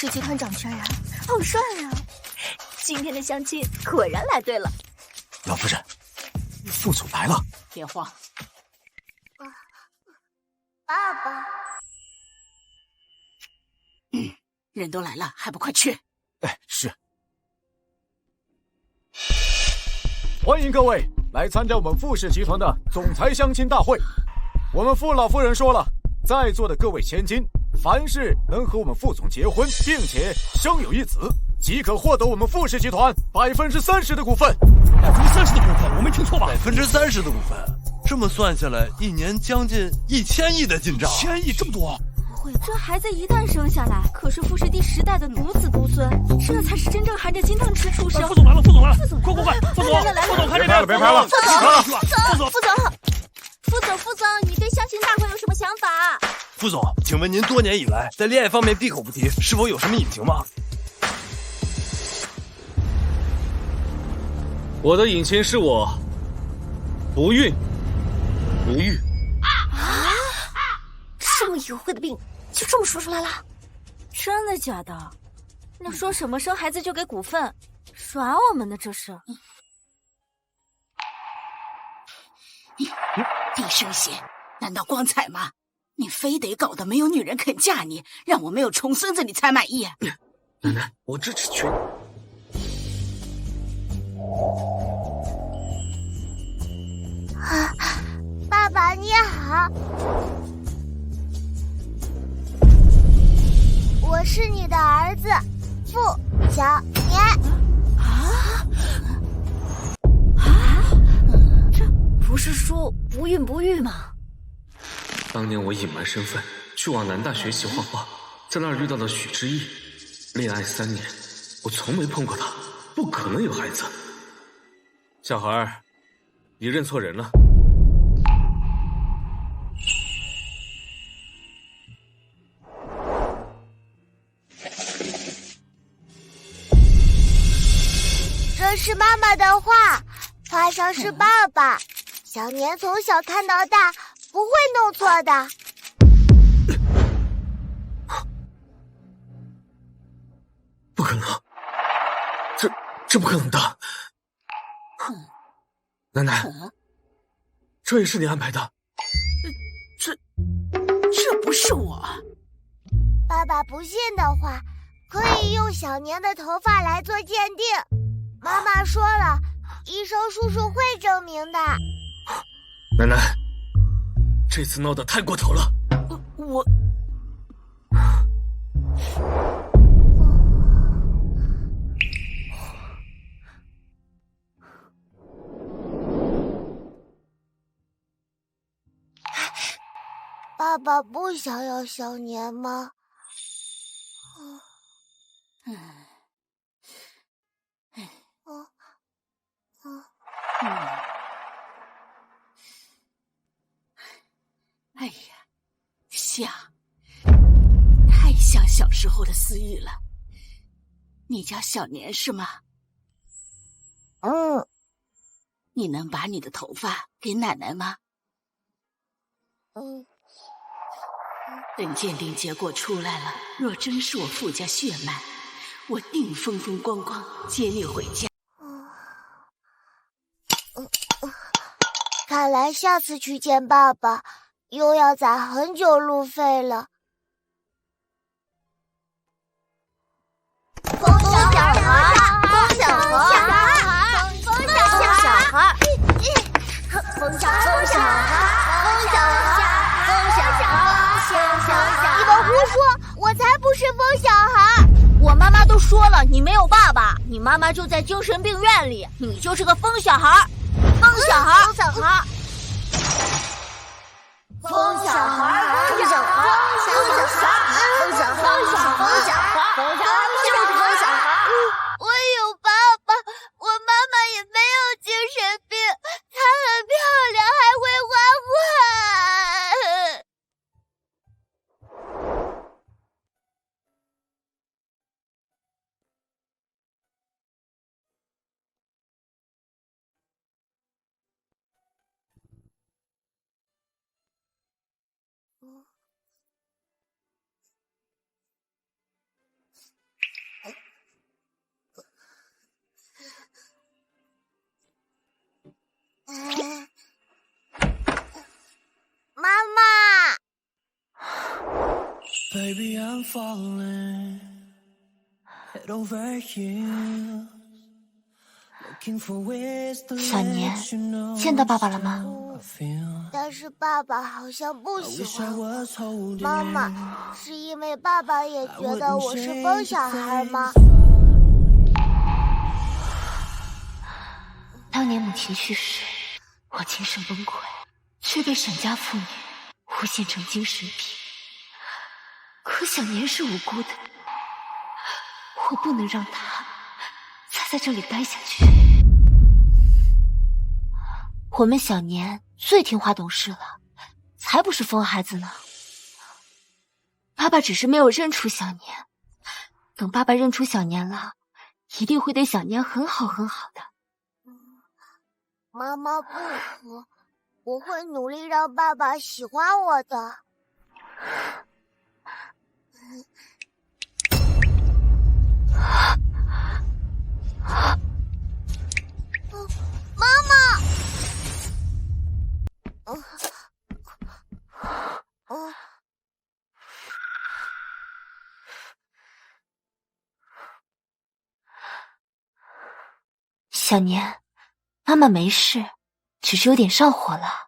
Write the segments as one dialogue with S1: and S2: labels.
S1: 氏集团掌权人，好帅啊！今天的相亲果然来对了。
S2: 老夫人，副总来了。
S3: 别慌。
S4: 爸爸。
S3: 人都来了，还不快去？
S2: 哎，是。欢迎各位来参加我们傅氏集团的总裁相亲大会。我们傅老夫人说了，在座的各位千金，凡是能和我们傅总结婚，并且生有一子，即可获得我们傅氏集团30%的股份。
S5: 30%的股份，我没听错吧
S6: ？30%的股份，这么算下来，一年将近1000亿的进账。
S5: 1000亿这么多？
S1: 不会，这孩子一旦生下来，可是傅氏第10代的独子独孙，这才是真正含着金汤匙出生。
S5: 副总来了，副总来了，
S1: 副总，
S5: 快！副总，副总，看这边，
S2: 别拍了，
S1: 副总，你对相亲大会有什么想法？
S6: 副总，请问您多年以来在恋爱方面闭口不提，是否有什么隐情吗？
S7: 我的隐情是我不孕不育。
S1: 这么淫秽的病就这么说出来了？真的假的？那说什么生孩子就给股份，耍我们呢？这是。
S3: 低声些，难道光彩吗？你非得搞得没有女人肯嫁你，让我没有重孙子你才满意？
S7: 奶奶，我支持全。
S4: 爸爸你好，我是你的儿子傅小年。
S1: 这不是说不孕不育吗？
S7: 当年我隐瞒身份去往南大学习画画，在那儿遇到了许知意，恋爱3年，我从没碰过她，不可能有孩子。小孩儿，你认错人了。
S4: 这是妈妈的画，画上是爸爸。小年从小看到大，不会弄错的。
S7: 不可能，这不可能的。奶奶，这也是你安排的？
S3: 这不是我。
S4: 爸爸不信的话，可以用小年的头发来做鉴定。妈妈说了，医生叔叔会证明的。
S7: 奶奶，这次闹得太过头了。
S3: 我
S4: 爸爸不想要小年吗？
S3: 哎呀，像，太像小时候的思雨了。你叫小年是吗？你能把你的头发给奶奶吗？等鉴定结果出来了，若真是我傅家血脉，我定风风光光接你回家。
S4: 看来下次去见爸爸，又要攒很久路费了。风小孩，风小孩，风小孩，你们胡说，我才不是疯小孩。
S1: 我妈妈都说了，你没有爸爸，你妈妈就在精神病院里，你就是个疯小孩。疯小孩，疯小孩，疯小孩，疯小孩，疯小孩，疯小孩，就是疯小孩。
S4: 我有爸爸，我妈妈也没有精神病，她很漂亮，还会画画。
S1: 小年，见到爸爸了吗？
S4: 但是爸爸好像不喜欢我。妈妈，是因为爸爸也觉得我是疯小孩吗？
S1: 当年母亲去世，我精神崩溃，却被沈家妇女诬陷成精神病。可小年是无辜的，我不能让他再在这里待下去。我们小年最听话懂事了，才不是疯孩子呢。爸爸只是没有认出小年，等爸爸认出小年了，一定会对小年很好很好的。
S4: 妈妈不哭，我会努力让爸爸喜欢我的。妈妈，
S1: 小年，妈妈没事，只是有点上火了。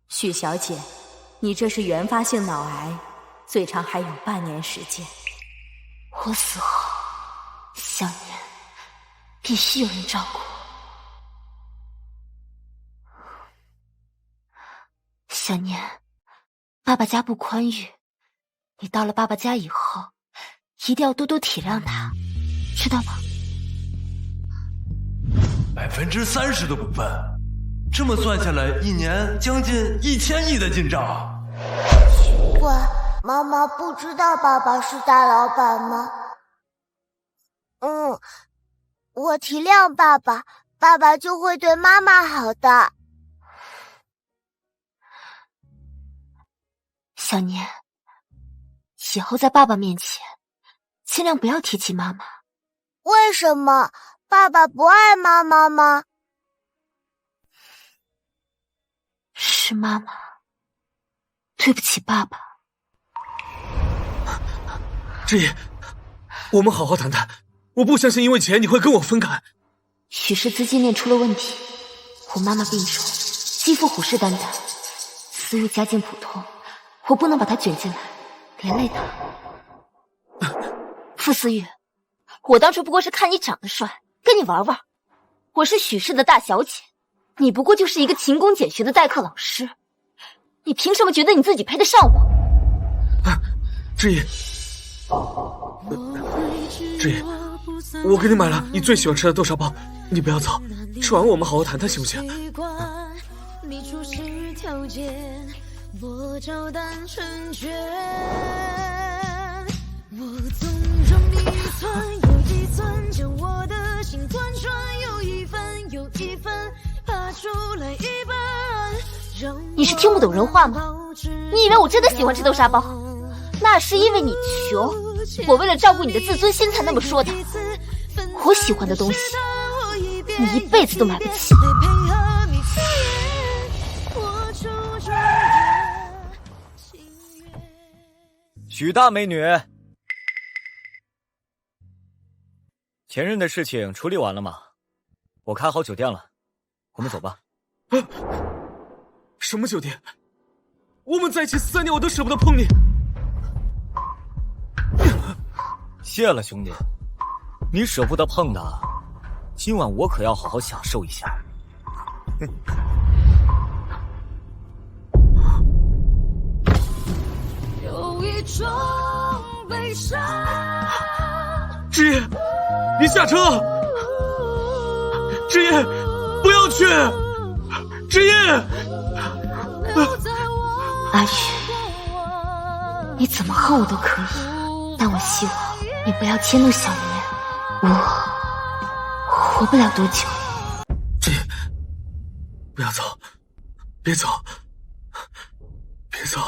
S8: 许小姐，你这是原发性脑癌，最长还有半年时间。
S1: 我死后，小年必须有人照顾。小年，爸爸家不宽裕，你到了爸爸家以后，一定要多多体谅他，知道吗
S6: 30%的股份，这么算下来，一年将近1000亿的进账。
S4: 奇怪，妈妈不知道爸爸是大老板吗？我体谅爸爸，爸爸就会对妈妈好的。
S1: 小年，以后在爸爸面前，尽量不要提起妈妈。
S4: 为什么？爸爸不爱妈妈吗？
S1: 是妈妈，对不起爸爸。
S7: 志毅，我们好好谈谈。我不相信因为钱你会跟我分开。
S1: 许氏资金链出了问题，我妈妈病重，肌肤虎视眈眈，思玉家境普通，我不能把她卷进来，连累她。傅思玉，我当初不过是看你长得帅，跟你玩玩。我是许氏的大小姐，你不过就是一个勤工俭学的代课老师，你凭什么觉得你自己配得上我？
S7: 志毅，志毅，我给你买了你最喜欢吃的豆沙包，你不要走，吃完我们好好谈谈行不行？我照单成全，我纵容一寸又一寸，将我的心贯穿，有一分又一分，爬出来一半。你是听不懂人话吗？你以为我真的喜欢吃豆沙包？那是因为你穷，我为了照顾你的自尊心才那么说的。我喜欢的东西，你一辈子都买不起。
S9: 许大美女，前任的事情处理完了吗？我开好酒店了，我们走吧。
S7: 什么酒店？我们在一起3年，我都舍不得碰你。
S9: 谢了，兄弟，你舍不得碰的，今晚我可要好好享受一下。有一种悲伤。志毅，你下车！志毅，不要去！志毅，
S1: 阿宇，你怎么恨我都可以，但我希望你不要迁怒小年，我活不了多久。
S7: 志毅，不要走，别走，别走。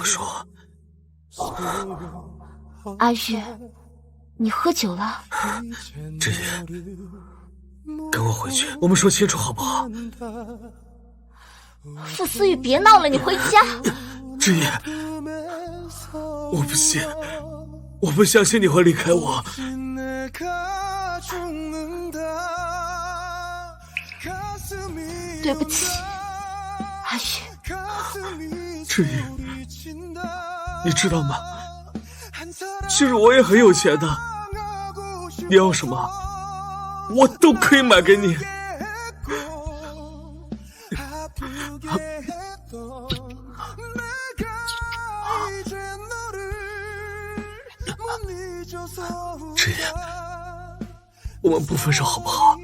S7: 我说，
S1: 阿玉，你喝酒了？
S7: 志野，跟我回去，我们说清楚好不好？
S1: 傅思雨，别闹了，你回家。
S7: 志野，我不信，我不相信你会离开我。
S1: 对不起，阿玉。
S7: 志野，你知道吗？其实我也很有钱的，你要什么，我都可以买给你。志野，我们不分手好不好？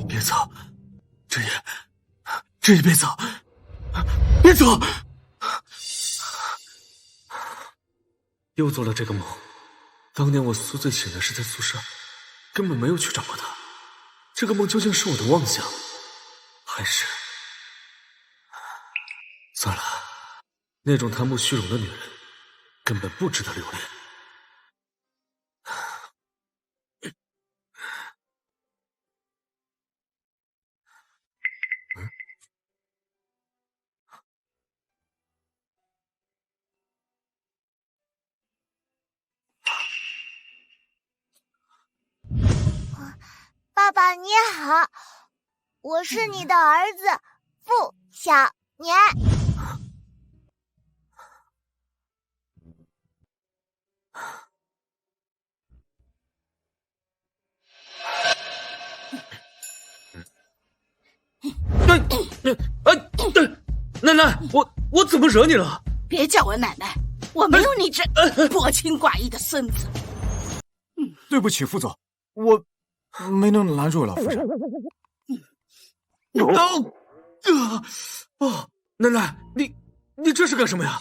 S7: 别走，志野，志野，别走，别走！又做了这个梦。当年我宿醉醒来是在宿舍，根本没有去找过他。这个梦究竟是我的妄想，还是……算了，那种贪慕虚荣的女人，根本不值得留恋。
S4: 爸爸你好，我是你的儿子傅小年。
S7: 奶奶，我怎么惹你了？
S3: 别叫我奶奶，我没有你这薄情寡义的孙子。
S2: 对不起，副总，我没能拦住老夫人。
S7: 奶奶，你这是干什么呀？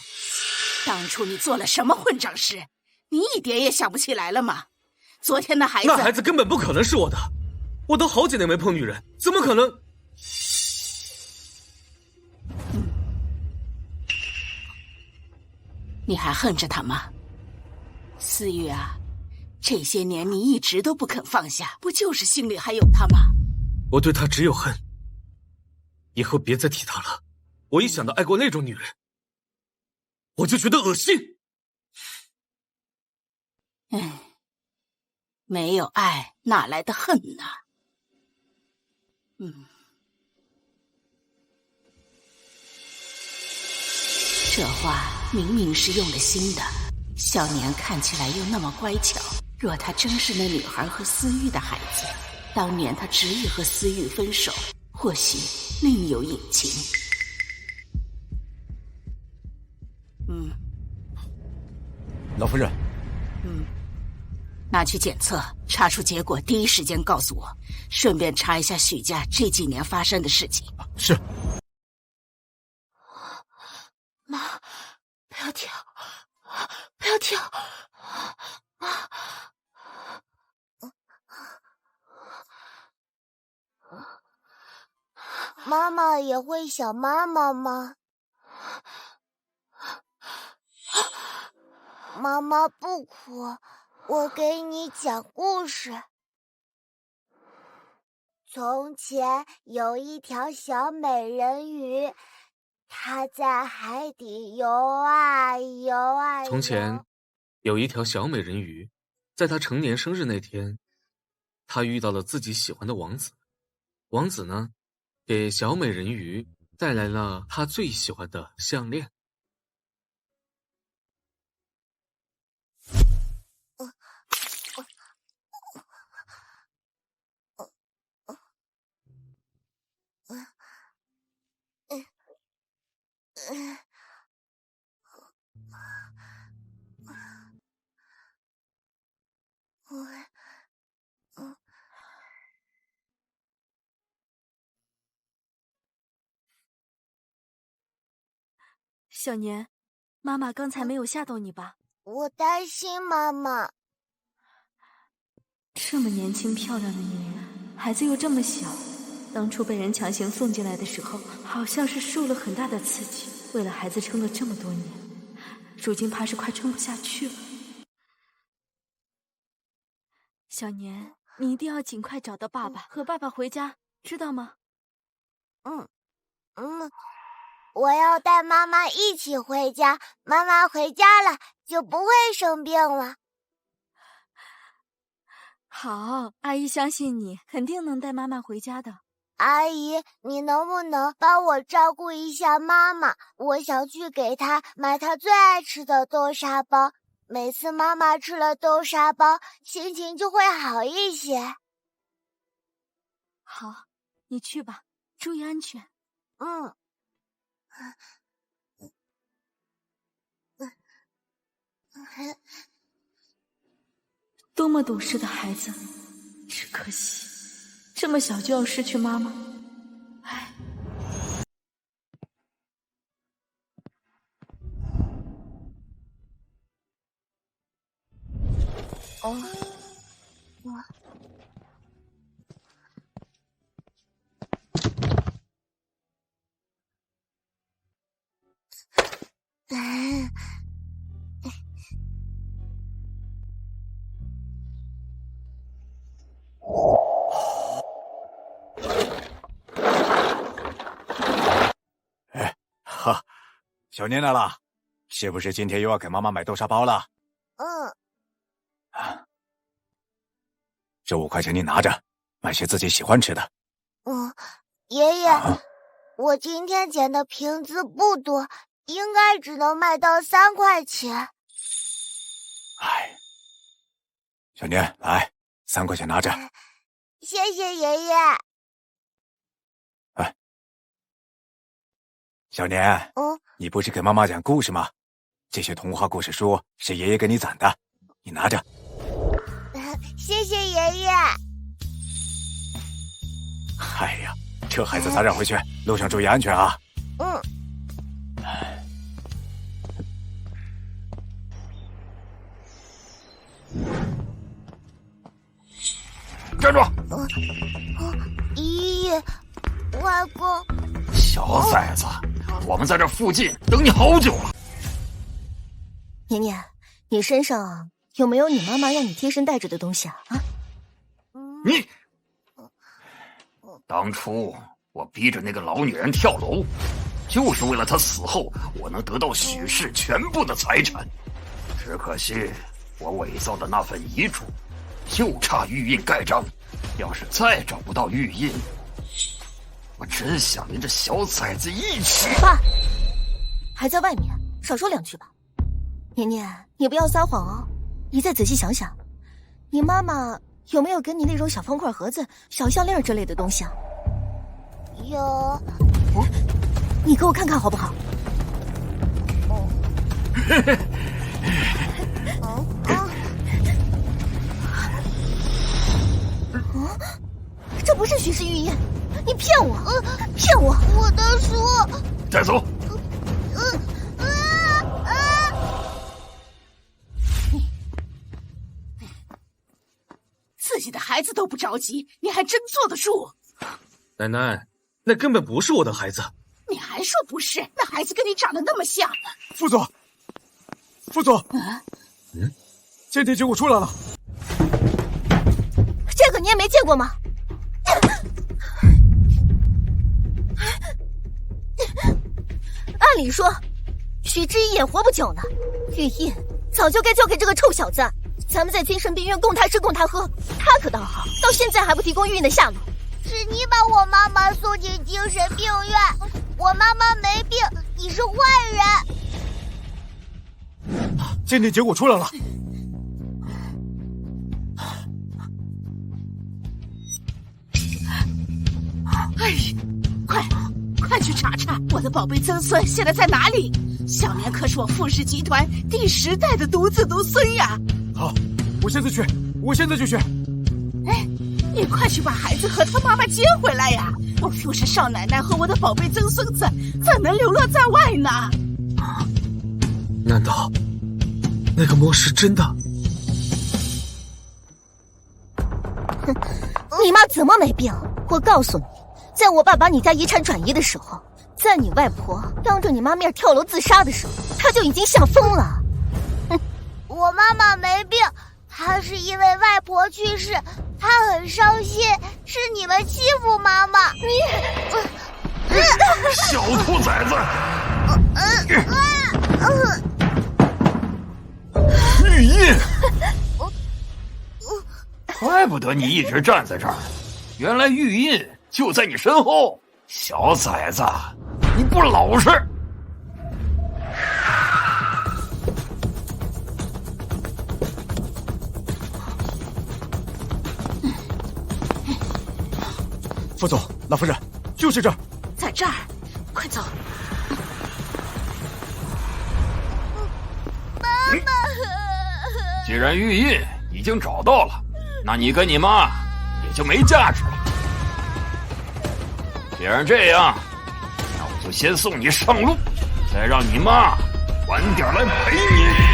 S3: 当初你做了什么混账事？你一点也想不起来了吗？昨天的孩子，
S7: 那孩子根本不可能是我的，我都好几年没碰女人，怎么可能？
S3: 你还恨着他吗？思雨啊，这些年你一直都不肯放下，不就是心里还有他吗？
S7: 我对他只有恨，以后别再提他了。我一想到爱过那种女人，我就觉得恶心。
S3: 没有爱哪来的恨呢？这话明明是用了心的。小年看起来又那么乖巧，若他真是那女孩和思玉的孩子，当年他执意和思玉分手，或许另有隐情。
S2: 老夫人，
S3: 拿去检测，查出结果第一时间告诉我，顺便查一下许家这几年发生的事情。
S2: 是。
S1: 妈，不要跳，不要跳！
S4: 妈妈也会想妈妈吗？妈妈不哭，我给你讲故事。从前有一条小美人鱼，她在海底游啊游啊游。
S7: 从前有一条小美人鱼，在她成年生日那天，她遇到了自己喜欢的王子。王子呢，给小美人鱼带来了她最喜欢的项链。
S8: 小年，妈妈刚才没有吓到你吧？
S4: 我担心妈妈。
S8: 这么年轻漂亮的女人，孩子又这么小，当初被人强行送进来的时候，好像是受了很大的刺激，为了孩子撑了这么多年，如今怕是快撑不下去了。小年，你一定要尽快找到爸爸，和爸爸回家，知道吗？
S4: 我要带妈妈一起回家，妈妈回家了就不会生病了。
S8: 好，阿姨相信你，肯定能带妈妈回家的。
S4: 阿姨，你能不能帮我照顾一下妈妈？我想去给她买她最爱吃的豆沙包，每次妈妈吃了豆沙包，心情就会好一些。
S8: 好，你去吧，注意安全。多么懂事的孩子，只可惜这么小就要失去妈妈。唉。
S2: 小年来了，是不是今天又要给妈妈买豆沙包了？这5块钱你拿着，买些自己喜欢吃的。
S4: 爷爷，我今天捡的瓶子不多，应该只能卖到3块钱。
S2: 小年，来，3块钱拿着。
S4: 谢谢爷爷。
S2: 小年，你不是给妈妈讲故事吗？这些童话故事书是爷爷给你攒的，你拿着。
S4: 谢谢爷爷。
S2: 哎呀，这孩子咱让回去，路上注意安全啊。
S5: 站住！
S4: 爷爷，外公。
S5: 小崽子，我们在这附近等你好久了。
S10: 年年，你身上有没有你妈妈让你贴身带着的东西啊？
S5: 你，当初我逼着那个老女人跳楼，就是为了她死后我能得到许氏全部的财产。只可惜我伪造的那份遗嘱就差玉印盖章，要是再找不到玉印，我真想连这小崽子一起。
S10: 爸，还在外面，少说2句吧。年年，你不要撒谎哦，你再仔细想想，你妈妈有没有给你那种小方块盒子、小项链之类的东西啊？
S4: 有。
S10: 你给我看看好不好？这不是许氏玉印，你骗我！骗我！
S4: 我的书。
S5: 带走。
S3: 自己的孩子都不着急，你还真坐得住？
S7: 奶奶，那根本不是我的孩子。
S3: 你还说不是？那孩子跟你长得那么像呢。
S2: 副总，鉴定结果出来了。
S10: 这个你也没见过吗？按理说，许知一也活不久呢，玉印早就该交给这个臭小子。咱们在精神病院供他吃供他喝，他可倒好，到现在还不提供玉印的下落。
S4: 是你把我妈妈送进精神病院，我妈妈没病，你是坏人。
S2: 鉴定结果出来了。
S3: 哎，快去查查我的宝贝曾孙现在在哪里！小年可是我傅氏集团第10代的独子独孙呀！
S2: 好，我现在就去。
S3: 哎，你快去把孩子和他妈妈接回来呀！我傅氏少奶奶和我的宝贝曾孙子怎能流落在外呢？
S7: 难道那个梦是真的？
S10: 你妈怎么没病？我告诉你，在我爸把你家遗产转移的时候，在你外婆当着你妈面跳楼自杀的时候，她就已经吓疯了。
S4: 我妈妈没病，她是因为外婆去世，她很伤心，是你们欺负妈妈。
S5: 小兔崽子！玉印，怪不得你一直站在这儿，原来玉印就在你身后。小崽子，你不老实！
S2: 副总，老夫人，就是这儿，
S3: 在这儿，快走！
S5: 既然玉印已经找到了，那你跟你妈也就没价值了。既然这样，那我就先送你上路，再让你妈晚点来陪你。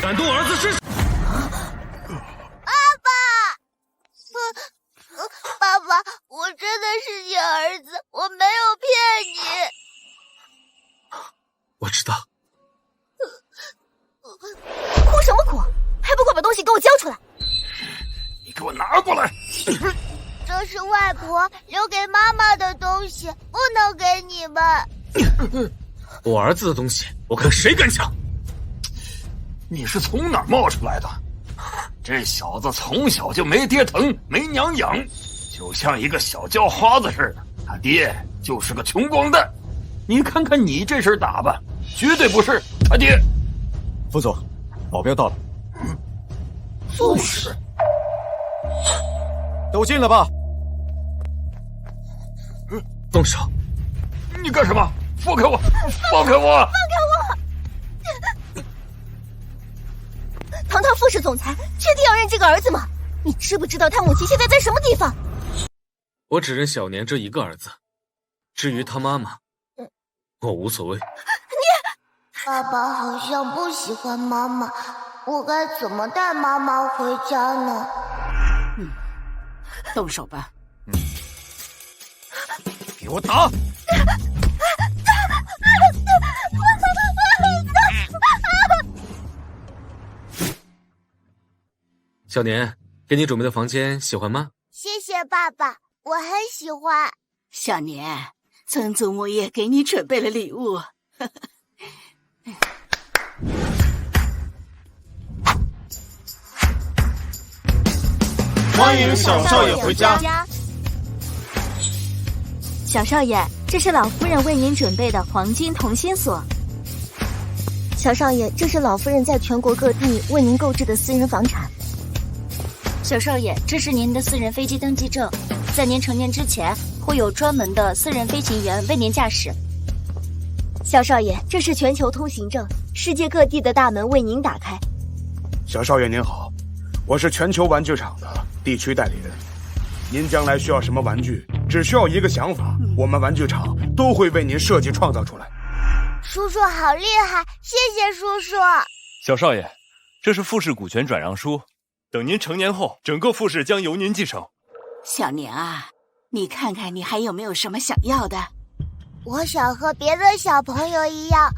S7: 敢动儿子是？
S4: 爸爸，我真的是你儿子，我没有骗你。
S7: 我知道。
S10: 哭什么哭？还不快把东西给我交出来！
S5: 你给我拿过来！
S4: 这是外婆留给妈妈的东西，不能给你们。
S7: 我儿子的东西，我看谁敢抢！
S5: 你是从哪儿冒出来的？这小子从小就没爹疼没娘养，就像一个小叫花子似的，他爹就是个穷光蛋。你看看你这身打扮，绝对不是他爹。
S2: 副总，保镖到了。
S5: 就是
S2: 都进来吧。
S7: 动手！
S5: 你干什么？放开我！放开我！
S10: 堂堂副市总裁，确定要认这个儿子吗？你知不知道他母亲现在在什么地方？
S7: 我只认小年这一个儿子，至于他妈妈，我无所谓。
S4: 爸爸好像不喜欢妈妈，我该怎么带妈妈回家呢？
S3: 动手吧。
S2: 给我打！
S7: 小年，给你准备的房间喜欢吗？
S4: 谢谢爸爸，我很喜欢。
S3: 小年，曾祖母也给你准备了礼物。
S2: 欢迎小少爷回家。
S8: 小少爷，这是老夫人为您准备的黄金同心锁。
S10: 小少爷，这是老夫人在全国各地为您购置的私人房产。
S11: 小少爷，这是您的私人飞机登记证，在您成年之前，会有专门的私人飞行员为您驾驶。
S10: 小少爷，这是全球通行证，世界各地的大门为您打开。
S12: 小少爷您好，我是全球玩具厂的地区代理人。您将来需要什么玩具，只需要一个想法，我们玩具厂都会为您设计创造出来。
S4: 叔叔好厉害，谢谢叔叔。
S6: 小少爷，这是富氏股权转让书，等您成年后，整个富氏将由您继承。
S3: 小年啊，你看看你还有没有什么想要的？
S4: 我想和别的小朋友一样，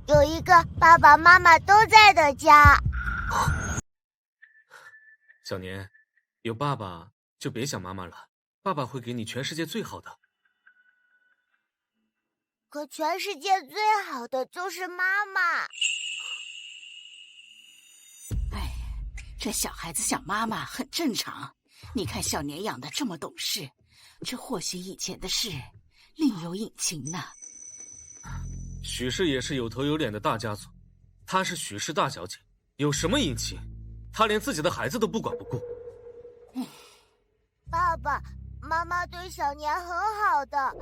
S4: 有一个爸爸妈妈都在的家。
S7: 小年，有爸爸就别想妈妈了，爸爸会给你全世界最好的。
S4: 可全世界最好的就是妈妈。
S3: 哎，这小孩子想妈妈很正常。你看小年养得这么懂事，这或许以前的事另有隐情呢。
S7: 许氏也是有头有脸的大家族，她是许氏大小姐，有什么隐情？她连自己的孩子都不管不顾。
S4: 爸爸妈妈对小年很好的。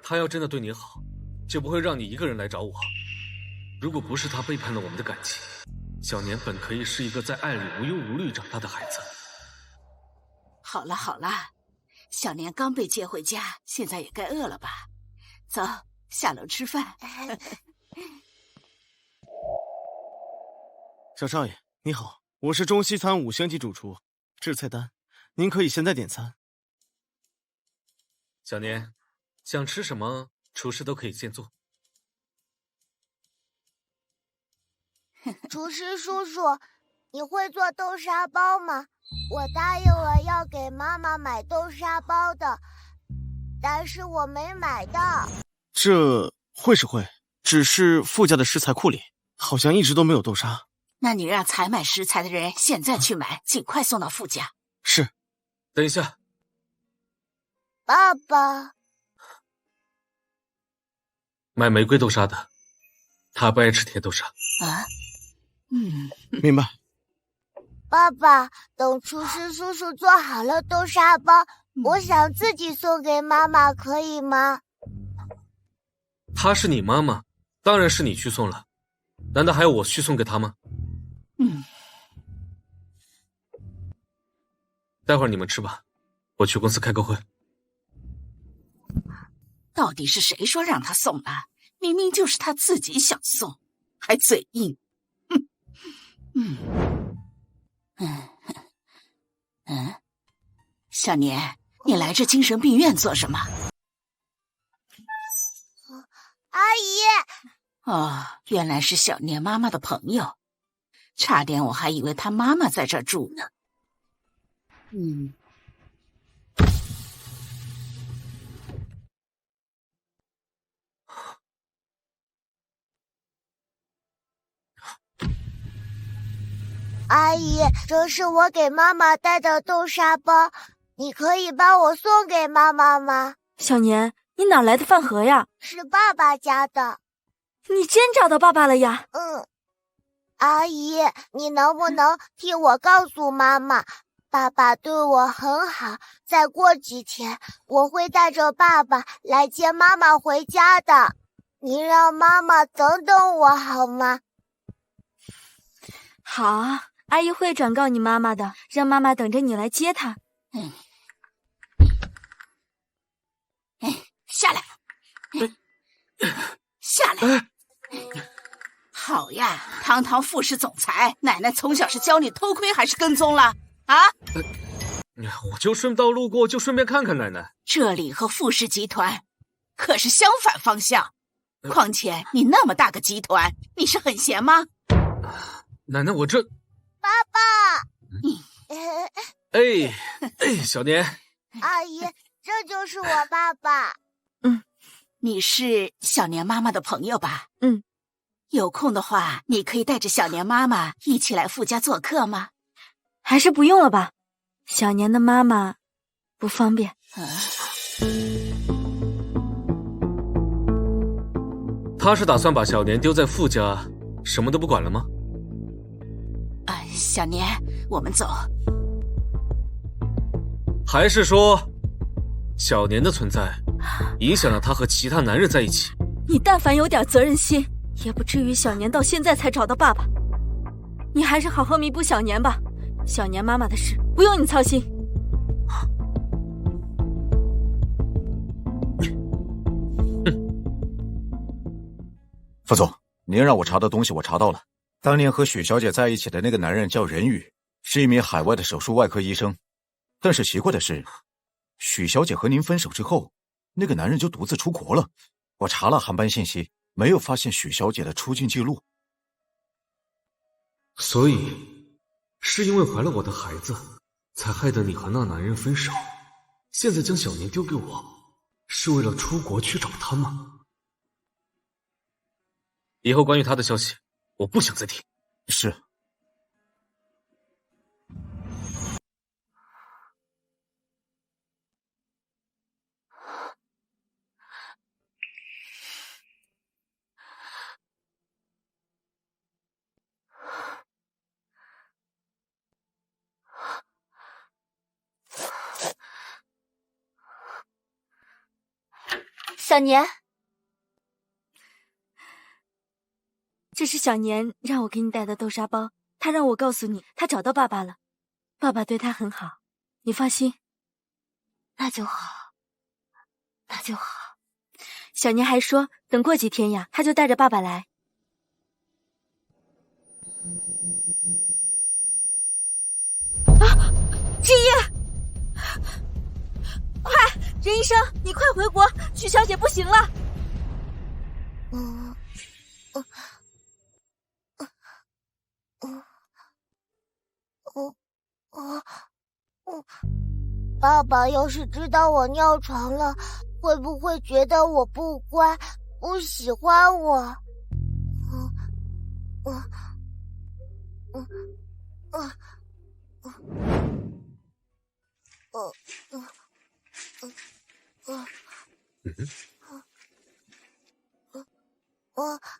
S7: 她要真的对你好，就不会让你一个人来找我。如果不是她背叛了我们的感情，小年本可以是一个在爱里无忧无虑长大的孩子。
S3: 好了好了，小年刚被接回家，现在也该饿了吧？走，下楼吃饭。
S13: 小少爷你好，我是中西餐5星级主厨，这是菜单，您可以现在点餐。
S7: 小年，想吃什么，厨师都可以现做。
S4: 厨师叔叔，你会做豆沙包吗？我答应了要给妈妈买豆沙包的，但是我没买到。
S13: 这会是会，只是傅家的食材库里好像一直都没有豆沙。
S3: 那你让采买食材的人现在去买，尽快送到傅家。
S13: 是。
S7: 等一下，
S4: 爸爸，
S7: 买玫瑰豆沙的，他不爱吃甜豆沙。
S3: 啊？
S13: 明白。
S4: 爸爸，等厨师叔叔做好了豆沙包，我想自己送给妈妈，可以吗？
S7: 她是你妈妈，当然是你去送了，难道还要我去送给她吗？待会儿你们吃吧，我去公司开个会。
S3: 到底是谁说让他送了？明明就是他自己想送，还嘴硬。小年，你来这精神病院做什么？
S4: 阿姨。
S3: 哦，原来是小年妈妈的朋友，差点我还以为他妈妈在这儿住呢。
S4: 阿姨，这是我给妈妈带的豆沙包，你可以帮我送给妈妈吗？
S8: 小年，你哪来的饭盒呀？
S4: 是爸爸家的。
S8: 你真找到爸爸了呀？
S4: 阿姨，你能不能替我告诉妈妈，爸爸对我很好，再过几天我会带着爸爸来接妈妈回家的，您让妈妈等等我好吗？
S8: 好，阿姨会转告你妈妈的，让妈妈等着你来接她。
S3: 下来，下来。好呀，堂堂傅氏总裁，奶奶从小是教你偷窥还是跟踪了啊？
S7: 我就顺道路过，就顺便看看奶奶。
S3: 这里和傅氏集团可是相反方向，况且你那么大个集团，你是很闲吗？
S7: 奶奶，我这……
S4: 爸爸，
S7: 小年，
S4: 阿姨，这就是我爸爸。
S3: 你是小年妈妈的朋友吧？有空的话，你可以带着小年妈妈一起来傅家做客吗？
S8: 还是不用了吧，小年的妈妈不方便。
S7: 他是打算把小年丢在傅家，什么都不管了吗？
S3: 小年，我们走。
S7: 还是说，小年的存在影响了他和其他男人在一起？
S8: 你但凡有点责任心，也不至于小年到现在才找到爸爸。你还是好好弥补小年吧，小年妈妈的事不用你操心。
S2: 副总，您让我查的东西我查到了。当年和许小姐在一起的那个男人叫任宇，是一名海外的手术外科医生。但是奇怪的是，许小姐和您分手之后，那个男人就独自出国了。我查了航班信息，没有发现许小姐的出境记录。
S7: 所以，是因为怀了我的孩子，才害得你和那男人分手。现在将小年丢给我，是为了出国去找他吗？以后关于他的消息，我不想再听。
S2: 是。
S1: 小年，
S8: 这是小年让我给你带的豆沙包，他让我告诉你，他找到爸爸了，爸爸对他很好，你放心。
S1: 那就好，那就好。
S8: 小年还说，等过几天呀，他就带着爸爸来。
S10: 之一，快，任医生，你快回国，曲小姐不行了。
S4: 爸爸要是知道我尿床了，会不会觉得我不乖，不喜欢我？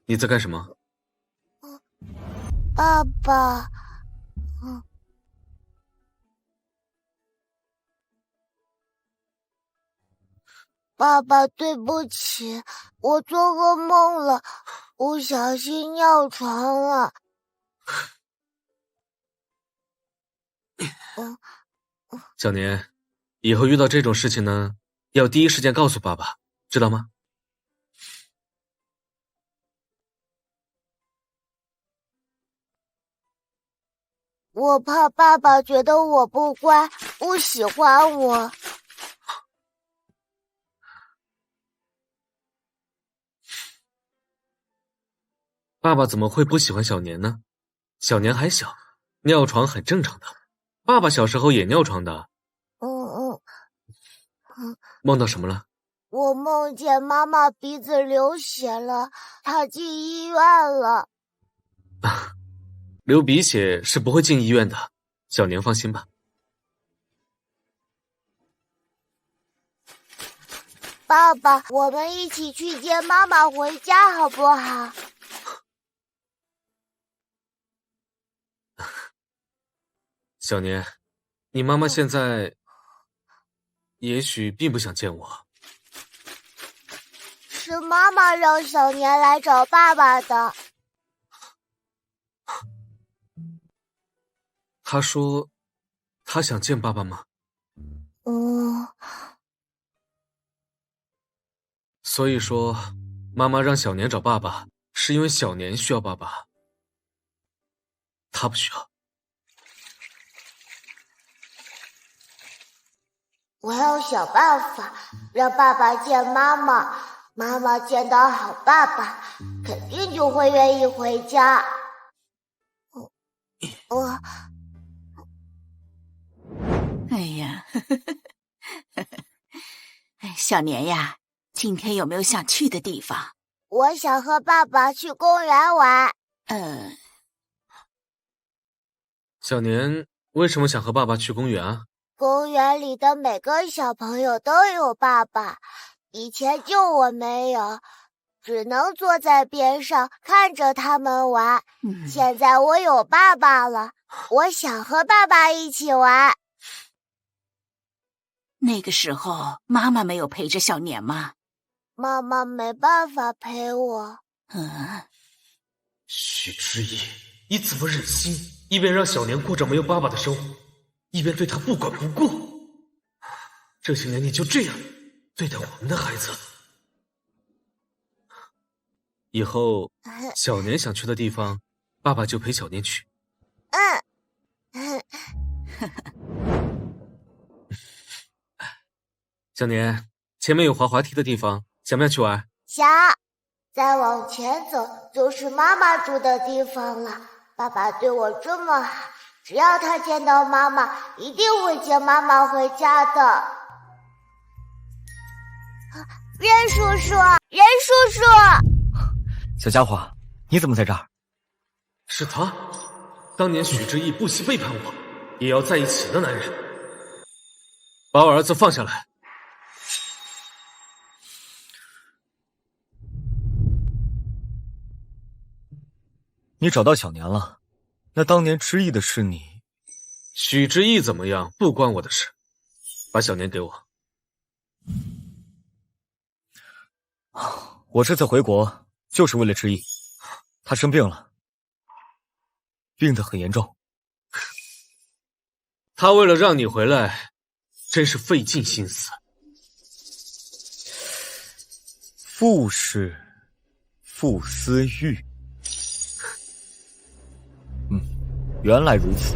S7: 你在干什么？
S4: 爸爸，爸爸，对不起，我做噩梦了，不小心尿床了。
S7: 小年，以后遇到这种事情呢，要第一时间告诉爸爸，知道吗？
S4: 我怕爸爸觉得我不乖，不喜欢我。
S7: 爸爸怎么会不喜欢小年呢？小年还小，尿床很正常的。爸爸小时候也尿床的。梦到什么了？
S4: 我梦见妈妈鼻子流血了，她进医院了。
S7: 流鼻血是不会进医院的，小年放心吧。
S4: 爸爸，我们一起去接妈妈回家好不好？
S7: 小年，你妈妈现在也许并不想见我。
S4: 是妈妈让小年来找爸爸的。
S7: 她说她想见爸爸吗？所以说妈妈让小年找爸爸是因为小年需要爸爸，他不需要。
S4: 我要想办法让爸爸见妈妈，妈妈见到好爸爸，肯定就会愿意回家。
S3: 哎呀，小年呀，今天有没有想去的地方？
S4: 我想和爸爸去公园玩。
S7: 小年为什么想和爸爸去公园啊？
S4: 公园里的每个小朋友都有爸爸，以前就我没有，只能坐在边上看着他们玩。现在我有爸爸了，我想和爸爸一起玩。
S3: 那个时候妈妈没有陪着小年吗？
S4: 妈妈没办法陪我。
S7: 许之意，你怎么忍心一边让小年过着没有爸爸的生活，一边对他不管不顾？这些年你就这样对待我们的孩子？以后小年想去的地方，爸爸就陪小年去。小年，前面有滑滑梯的地方，想不想去玩？
S4: 想。再往前走就是妈妈住的地方了。爸爸对我这么好，只要他见到妈妈，一定会接妈妈回家的。任叔叔，任叔叔！
S9: 小家伙，你怎么在这儿？
S7: 是他，当年许之意不惜背叛我，也要在一起的男人。把我儿子放下来！
S9: 你找到小年了，那当年之意的是你。
S7: 许之意怎么样不关我的事，把小年给我。
S9: 我这次回国就是为了之意，他生病了，病得很严重。
S7: 他为了让你回来，真是费尽心思。
S9: 傅氏傅思玉，原来如此。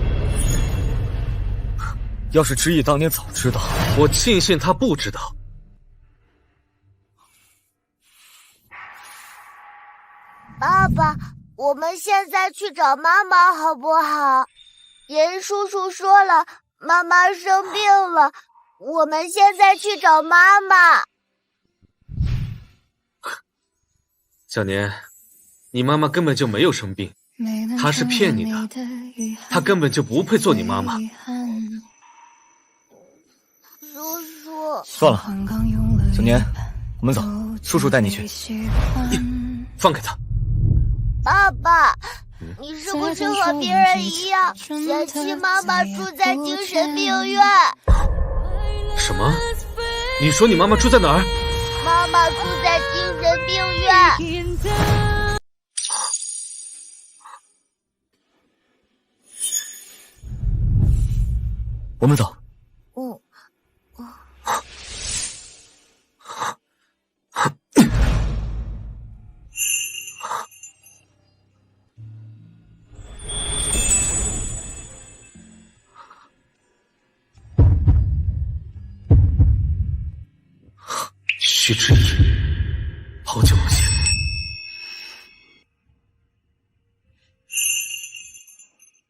S9: 要是知意当年早知道，
S7: 我庆幸他不知道。
S4: 爸爸，我们现在去找妈妈好不好？严叔叔说了，妈妈生病了，我们现在去找妈妈。
S7: 小年，你妈妈根本就没有生病，她是骗你的，她根本就不配做你妈妈。
S4: 叔叔，
S9: 算了，小年，我们走，叔叔带你去。
S7: 放开他！
S4: 爸爸，你是不是和别人一样嫌弃妈妈住在精神病院？
S7: 什么？你说你妈妈住在哪儿？
S4: 妈妈住在精神病院。
S9: 我们走。
S7: 许知意，好久不见。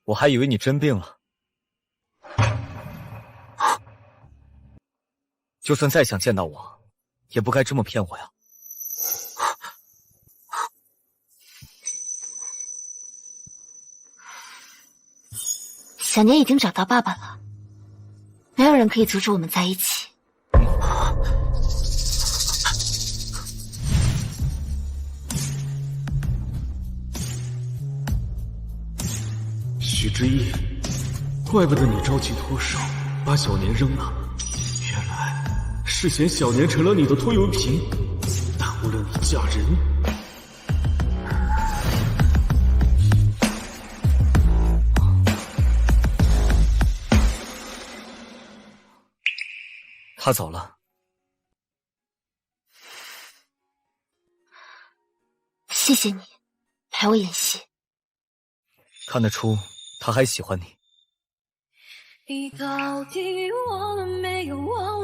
S9: 我还以为你真病了。就算再想见到我，也不该这么骗我呀。
S1: 小年已经找到爸爸了，没有人可以阻止我们在一起。
S7: 许知意，怪不得你着急脱手，把小年扔了。原来是嫌小年成了你的拖油瓶，耽误了你嫁人。
S9: 他走了。
S1: 谢谢你陪我演戏。
S9: 看得出他还喜欢你。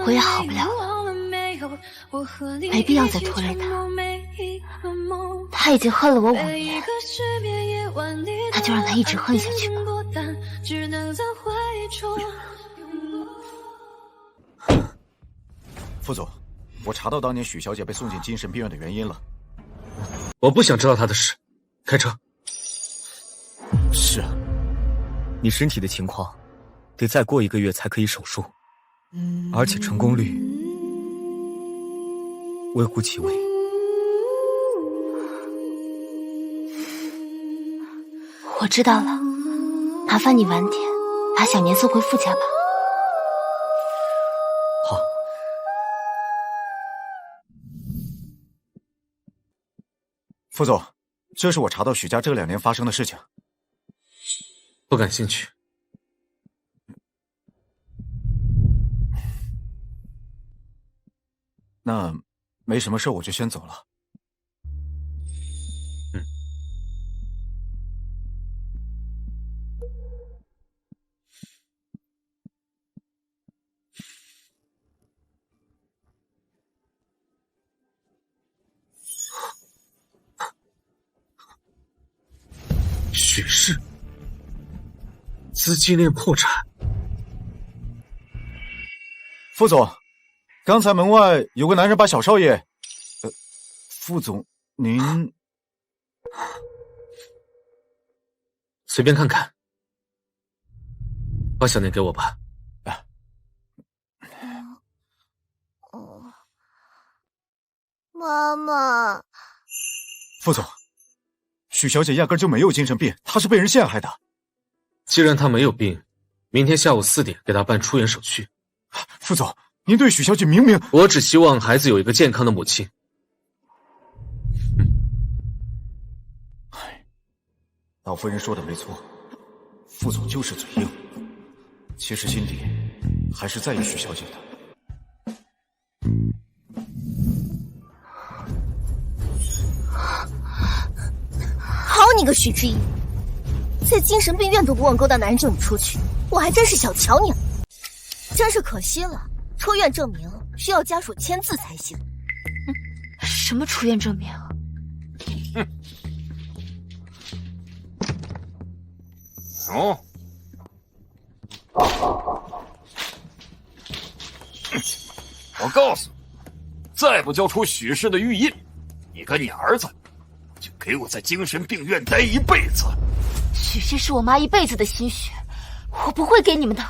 S1: 我也好不了了，没必要再拖累他。他已经恨了我5年，那就让他一直恨下去吧。
S2: 副总，我查到当年许小姐被送进精神病院的原因了。
S7: 我不想知道她的事，开车。
S2: 是啊，
S9: 你身体的情况得再过1个月才可以手术，而且成功率微乎其微。
S1: 我知道了，麻烦你晚点把小年送回傅家吧。
S9: 好。
S2: 副总，这是我查到许家这2年发生的事情。
S7: 不感兴趣。
S2: 那没什么事，我就先走了。
S7: 许氏资金链破产。
S2: 副总，刚才门外有个男人把小少爷……副总，您
S7: 随便看看，把小年给我吧。
S4: 妈妈，
S2: 副总，许小姐压根就没有精神病，她是被人陷害的。
S7: 既然她没有病，明天下午4点给她办出院手续。
S2: 副总，您对许小姐明明……
S7: 我只希望孩子有一个健康的母亲。
S2: 老夫人说的没错，副总就是嘴硬，其实心里还是在意许小姐的。
S10: 好你个许知意，在精神病院都不忘勾搭男人救你出去，我还真是小瞧你了。真是可惜了，出院证明需要家属签字才行。
S1: 什么出院证明？
S5: 哦，我告诉你，再不交出许氏的玉印，你跟你儿子就给我在精神病院待一辈子。
S1: 许氏是我妈一辈子的心血，我不会给你们的。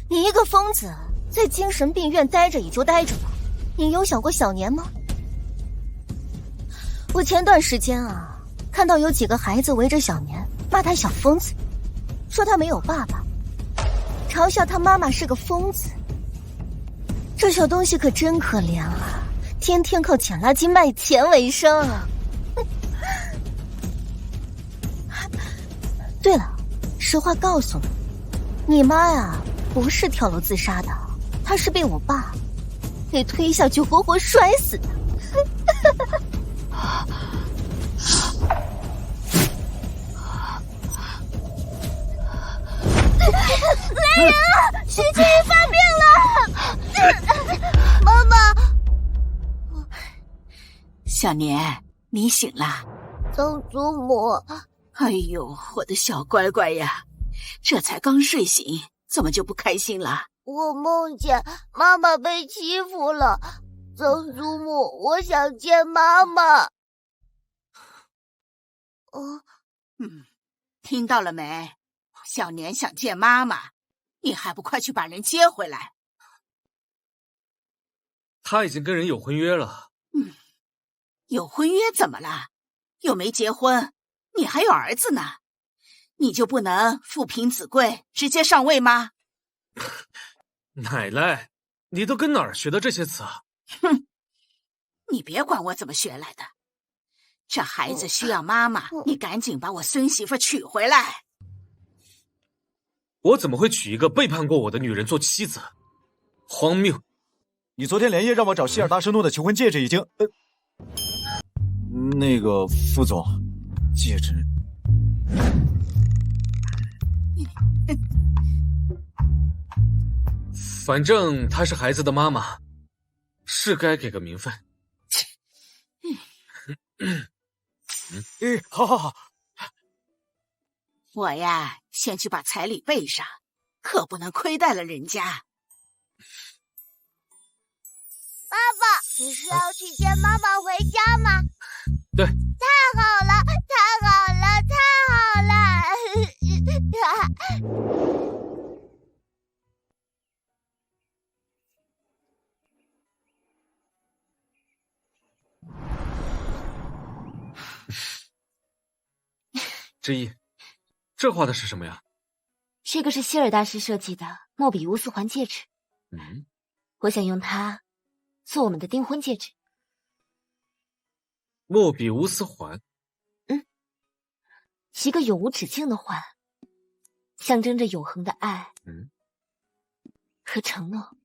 S10: 你一个疯子，在精神病院待着也就待着吧，你有想过小年吗？我前段时间啊，看到有几个孩子围着小年骂他小疯子，说他没有爸爸，嘲笑他妈妈是个疯子。这小东西可真可怜啊，天天靠捡垃圾卖钱为生啊。对了，实话告诉你，你妈呀不是跳楼自杀的，她是被我爸给推下去活活摔死的。
S4: 来人啊！徐静怡发病了！妈妈，
S3: 小年，你醒了。
S4: 曾祖母，
S3: 哎呦，我的小乖乖呀，这才刚睡醒，怎么就不开心了？
S4: 我梦见妈妈被欺负了。曾祖母，我想见妈妈。
S3: 听到了没？小年想见妈妈，你还不快去把人接回来？
S7: 他已经跟人有婚约了。
S3: 有婚约怎么了？又没结婚，你还有儿子呢，你就不能父凭子贵，直接上位吗？
S7: 奶奶，你都跟哪儿学的这些词啊？
S3: 哼，你别管我怎么学来的，这孩子需要妈妈，你赶紧把我孙媳妇娶回来。
S7: 我怎么会娶一个背叛过我的女人做妻子？荒谬！
S2: 你昨天连夜让我找希尔达什诺的求婚戒指已经……那个副总，戒指……
S7: 反正她是孩子的妈妈，是该给个名分。
S2: 好好好。
S3: 我呀，先去把彩礼备上，可不能亏待了人家。
S4: 爸爸，你是要去接妈妈回家吗？
S7: 对。
S4: 太好了，太好了，太好了！
S7: 之一，这画的是什么呀？
S1: 这个是希尔大师设计的莫比乌斯环戒指。我想用它做我们的订婚戒指。
S7: 莫比乌斯环？
S1: 一个永无止境的环，象征着永恒的爱和承诺。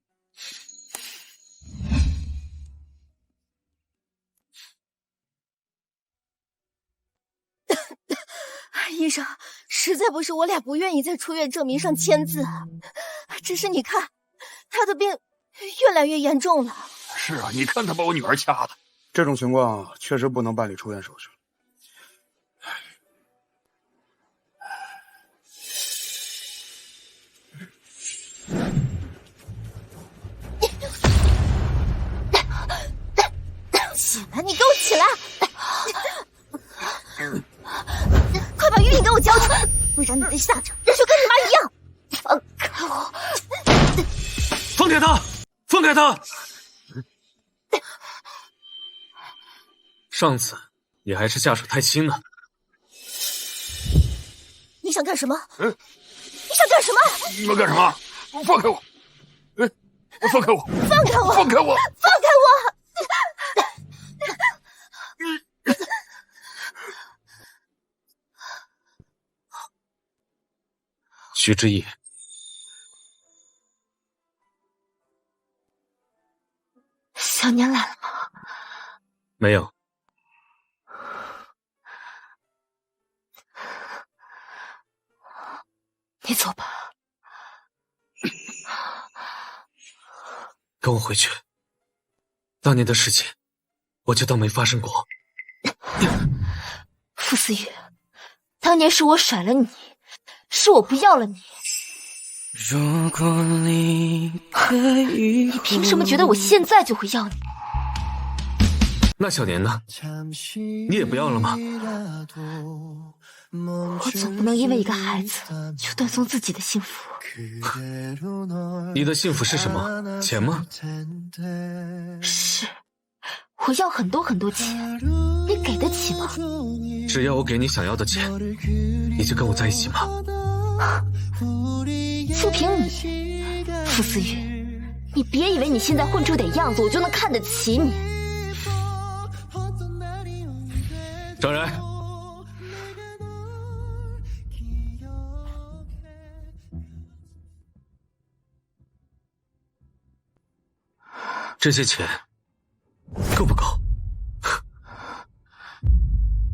S10: 医生，实在不是我俩不愿意在出院证明上签字，只是你看，他的病越来越严重了。
S5: 是啊，你看他把我女儿掐的。
S12: 这种情况确实不能办理出院手续。
S10: 起来，你给我起来！快把玉印给我交出来，不然你的下场就跟你妈一样！放开我！
S7: 放开他！放开他！上次你还是下手太轻呢。
S10: 你想干什么？你想干什么？
S5: 你们干什么？放开我！放开我！
S10: 放开我！
S5: 放开我！
S10: 放开我！
S7: 徐之意，
S1: 小年来了吗？
S7: 没有。
S1: 你走吧。
S7: 跟我回去。当年的事情，我就当没发生过。
S1: 傅思雨，当年是我甩了你，是我不要了你。
S14: 如果你
S1: 你凭什么觉得我现在就会要你？
S7: 那小年呢？你也不要了吗？
S1: 我总不能因为一个孩子就断送自己的幸福。
S7: 你的幸福是什么？钱吗？
S1: 是，我要很多很多钱，你给得起吗？
S7: 只要我给你想要的钱，你就跟我在一起吗？
S1: 就凭你，傅思雨，你别以为你现在混出点样子，我就能看得起你。
S7: 张然，这些钱够不够？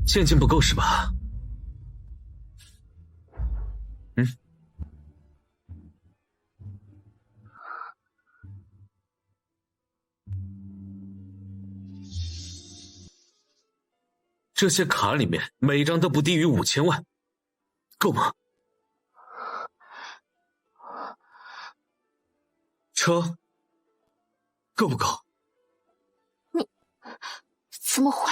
S7: 现金不够是吧？这些卡里面每张都不低于5000万，够吗？车够不够？
S1: 你怎么会？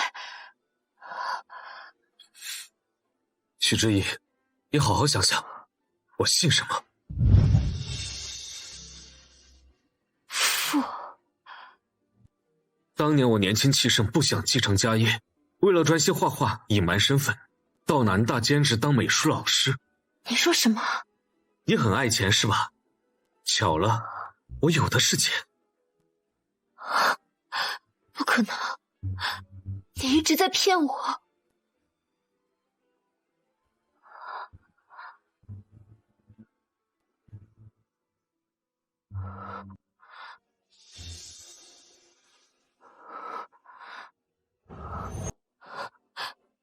S7: 许之一，你好好想想，我姓什么？
S1: 傅。
S7: 当年我年轻气盛，不想继承家业，为了专心画画，隐瞒身份，到南大兼职当美术老师。
S1: 你说什么？
S7: 你很爱钱是吧？巧了，我有的是钱。
S1: 不可能，你一直在骗我。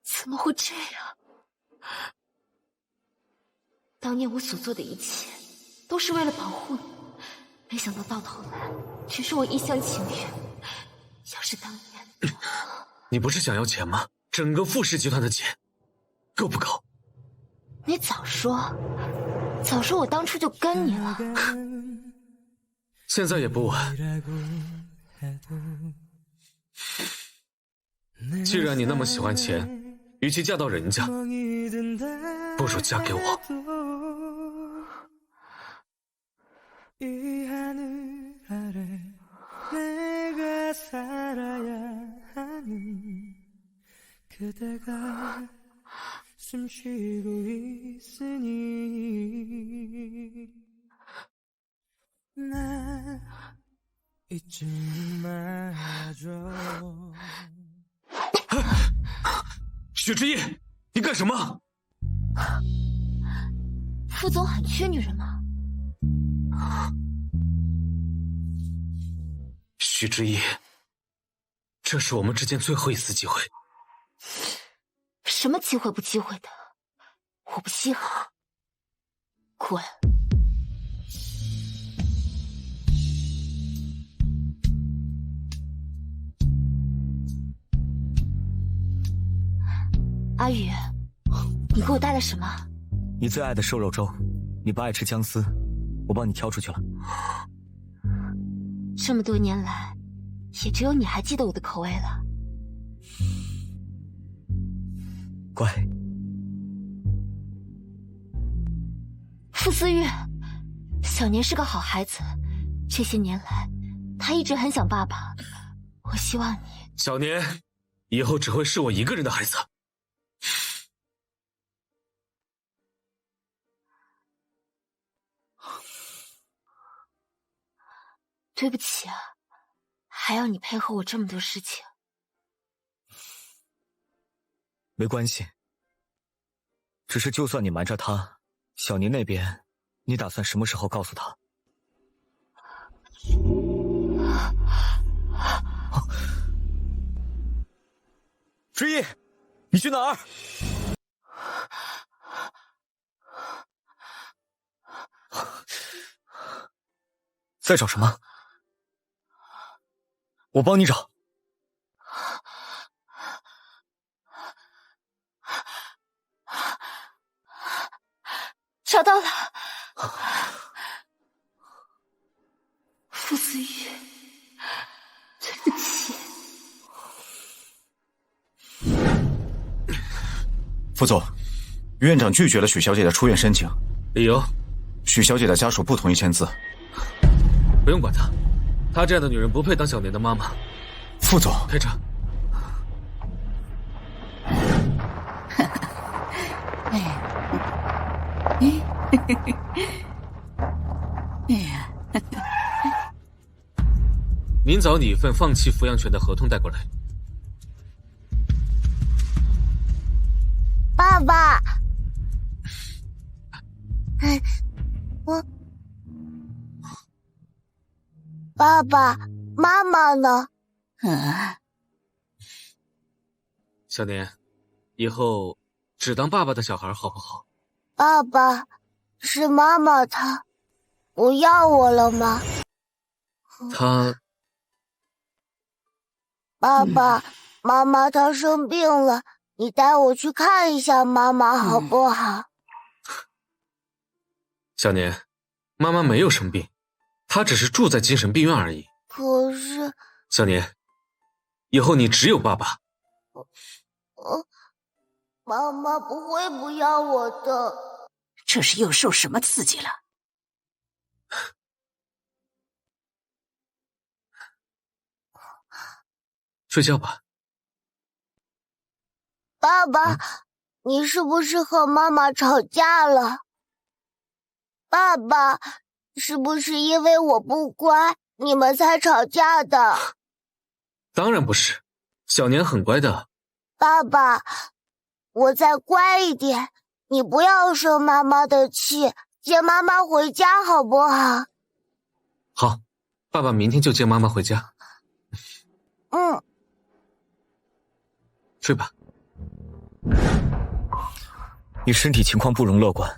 S1: 怎么会这样？当年我所做的一切都是为了保护你，没想到到头来只是我一厢情愿。要是当年……
S7: 你不是想要钱吗？整个傅氏集团的钱够不够？
S1: 你早说，早说我当初就跟你了。
S7: 现在也不晚。既然你那么喜欢钱，与其嫁到人家，不如嫁给我。许之一，你干什么？
S1: 副总很缺女人吗？
S7: 许之一，这是我们之间最后一次机会。
S1: 什么机会不机会的？我不稀罕。滚！阿宇，你给我带了什么？
S9: 你最爱的瘦肉粥，你不爱吃姜丝，我帮你挑出去了。
S1: 这么多年来，也只有你还记得我的口味了。
S9: 乖。
S1: 傅思玉，小年是个好孩子，这些年来，他一直很想爸爸。我希望你……
S7: 小年，以后只会是我一个人的孩子。
S1: 对不起啊，还要你配合我这么多事情。
S9: 没关系，只是就算你瞒着他，小宁那边，你打算什么时候告诉他？之一，你去哪儿？在找什么？我帮你找。
S8: 找到了，傅思雨，对不起。
S2: 副总，院长拒绝了许小姐的出院申请，
S7: 理由？
S2: 许小姐的家属不同意签字。
S7: 不用管她，她这样的女人不配当小年的妈妈。
S2: 副总，
S7: 开车。明早你一份放弃抚养权的合同带过来。
S4: 爸爸，爸爸，妈妈呢？
S7: 小年，以后只当爸爸的小孩好不好？
S4: 爸爸，是妈妈她不要我了吗？爸爸，妈妈她生病了，你带我去看一下妈妈好不好？
S7: 小年，妈妈没有生病，她只是住在精神病院而已。
S4: 可是，
S7: 小年，以后你只有爸爸。
S4: 妈妈不会不要我的。
S3: 这是又受什么刺激了？
S7: 睡觉吧。
S4: 爸爸，你是不是和妈妈吵架了？爸爸，是不是因为我不乖，你们才吵架的？
S7: 当然不是，小年很乖的。
S4: 爸爸，我再乖一点，你不要生妈妈的气，接妈妈回家好不好？
S7: 好，爸爸明天就接妈妈回家。睡吧。
S9: 你身体情况不容乐观，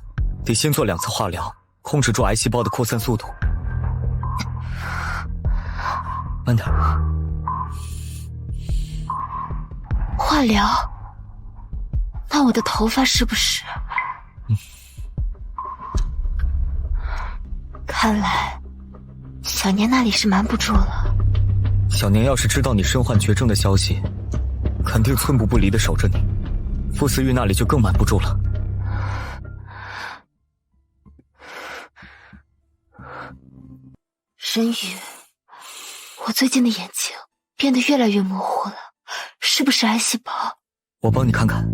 S9: 得先做2次化疗，控制住癌细胞的扩散速度。慢点。
S1: 化疗？那我的头发是不是？看来小年那里是瞒不住了。
S9: 小年要是知道你身患绝症的消息，肯定寸步不离地守着你。傅思玉那里就更瞒不住了。
S1: 人宇，我最近的眼睛变得越来越模糊了，是不是癌细胞？
S9: 我帮你看看。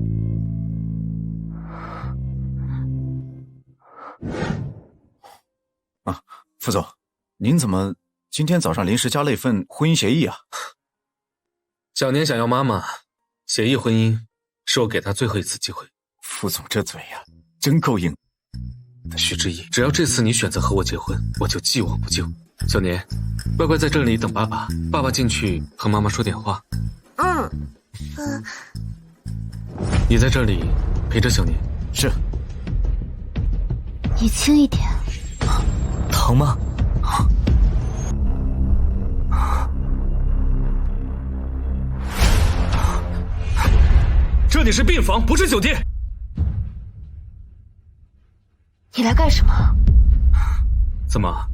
S2: 副总，您怎么今天早上临时加了一份婚姻协议啊？
S7: 小年想要妈妈，协议婚姻是我给他最后一次机会。
S2: 副总这嘴呀，真够硬。
S7: 许之意，只要这次你选择和我结婚，我就既往不咎。小年，乖乖在这里等爸爸，爸爸进去和妈妈说点话。你在这里陪着小年。
S2: 是。
S1: 你轻一点。
S9: 疼吗？
S7: 这里是病房，不是酒店。
S1: 你来干什么？
S7: 怎么，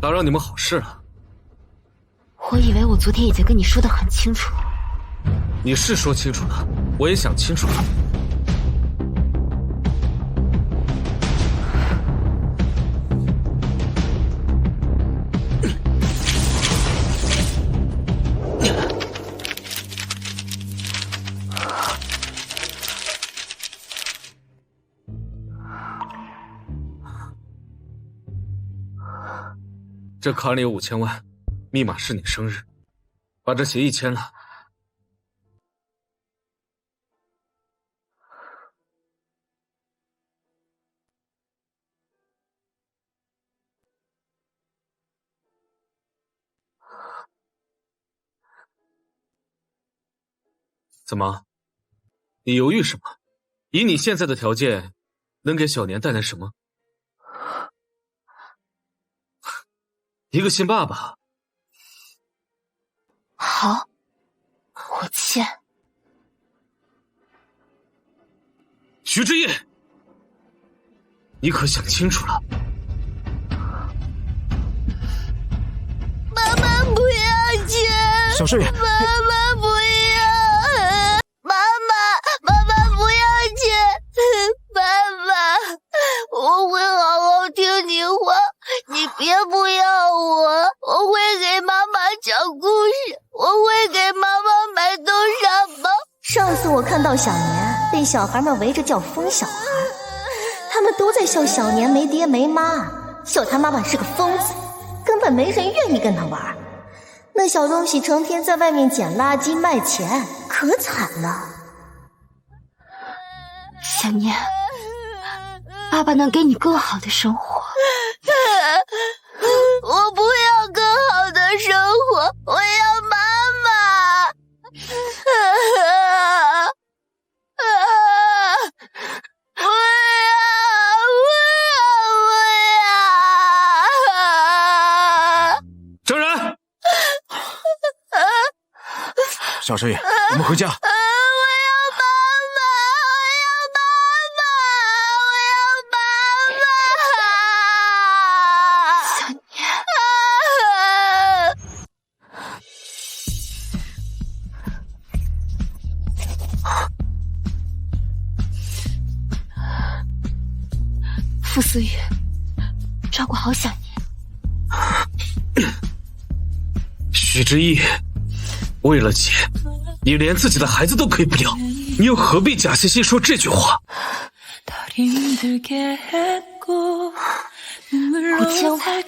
S7: 打扰你们好事了？
S1: 我以为我昨天已经跟你说得很清楚。
S7: 你是说清楚了，我也想清楚了。这卡里有5000万，密码是你生日，把这协议签了。怎么？你犹豫什么？以你现在的条件，能给小年带来什么？一个信爸爸。
S1: 好，我签。
S7: 徐之意，你可想清楚了？
S4: 妈妈不要签，
S2: 小少爷，
S4: 妈妈不要，妈妈不要签，爸爸，我会好好听你话，你别不要我会给妈妈讲故事，我会给妈妈买豆沙包。
S10: 上次我看到小年被小孩们围着叫疯小孩，他们都在笑小年没爹没妈，笑他妈妈是个疯子，根本没人愿意跟他玩。那小东西成天在外面捡垃圾卖钱，可惨了。
S1: 小年，爸爸能给你更好的生活。
S4: 我不要更好的生活，我要妈妈。
S7: 张然，
S2: 小少爷，我们回家。
S1: 傅思雨，照顾好小年。
S7: 许之意，为了钱，你连自己的孩子都可以不要，你又何必假惺惺说这句话？5000
S1: 万，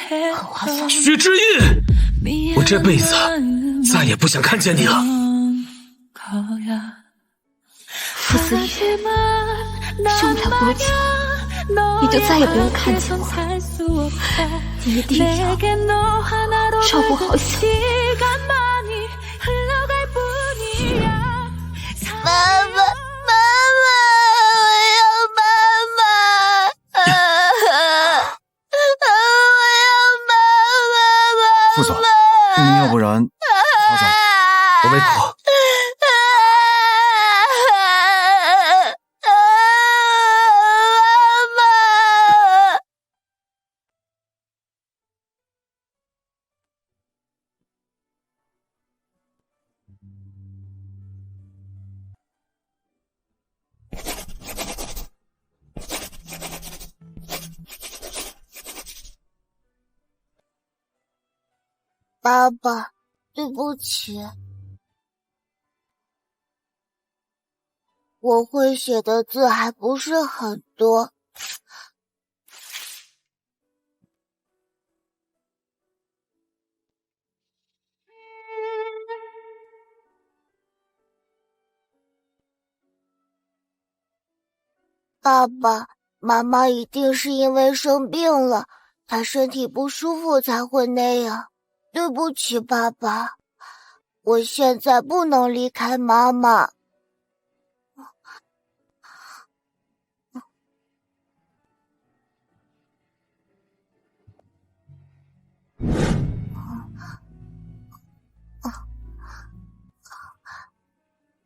S1: 很划算。
S7: 许之意，我这辈子再也不想看见你了。
S1: 傅思雨，用不了多久，你就再也不用看见我了。你一定要照顾好小年。
S4: 妈妈，我要妈妈！我要妈妈！
S2: 副总，你要不然，曹总，
S7: 我没哭。
S4: 爸爸，对不起，我会写的字还不是很多。爸爸，妈妈一定是因为生病了，她身体不舒服才会那样。对不起，爸爸，我现在不能离开妈妈。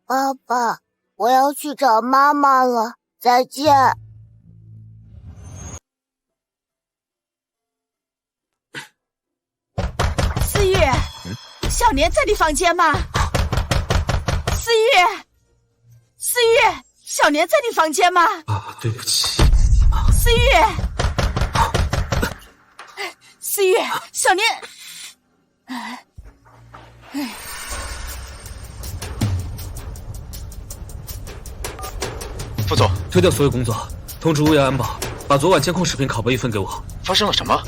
S4: 爸爸，我要去找妈妈了，再见。
S3: 思雨，小年在你房间吗？思雨，思雨，小年在你房间吗？
S7: 啊，对不起。
S3: 思雨，思雨，小年，
S7: 副总，推掉所有工作，通知乌鸦安保，把昨晚监控视频拷贝一份给我。
S2: 发生了什么？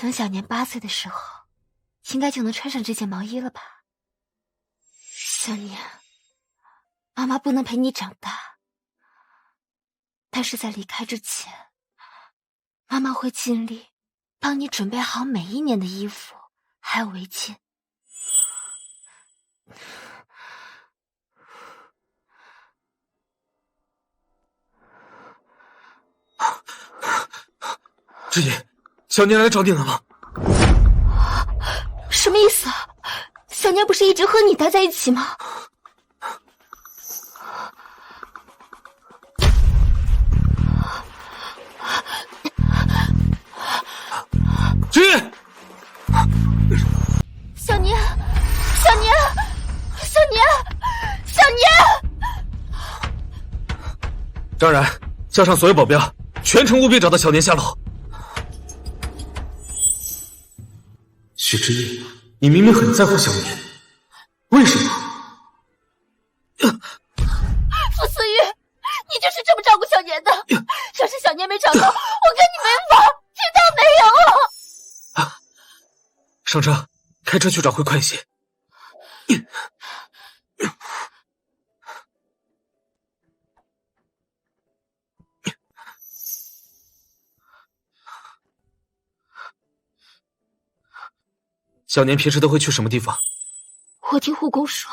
S1: 等小年8岁的时候，应该就能穿上这件毛衣了吧？小年，妈妈不能陪你长大，但是在离开之前，妈妈会尽力帮你准备好每一年的衣服，还有围巾。
S7: 知音，小年来找你了吗？
S1: 什么意思啊？小年不是一直和你待在一起吗？
S7: 知音，
S1: 小年，小年，小年，小年！
S7: 张然，叫上所有保镖，全程务必找到小年下落。许知意，你明明很在乎小年，为什么？
S1: 傅思雨，你就是这么照顾小年的。要是小年没找到，我跟你没法，听到没有？
S7: 上车，开车去找会快一些。小年平时都会去什么地方？
S1: 我听护工说，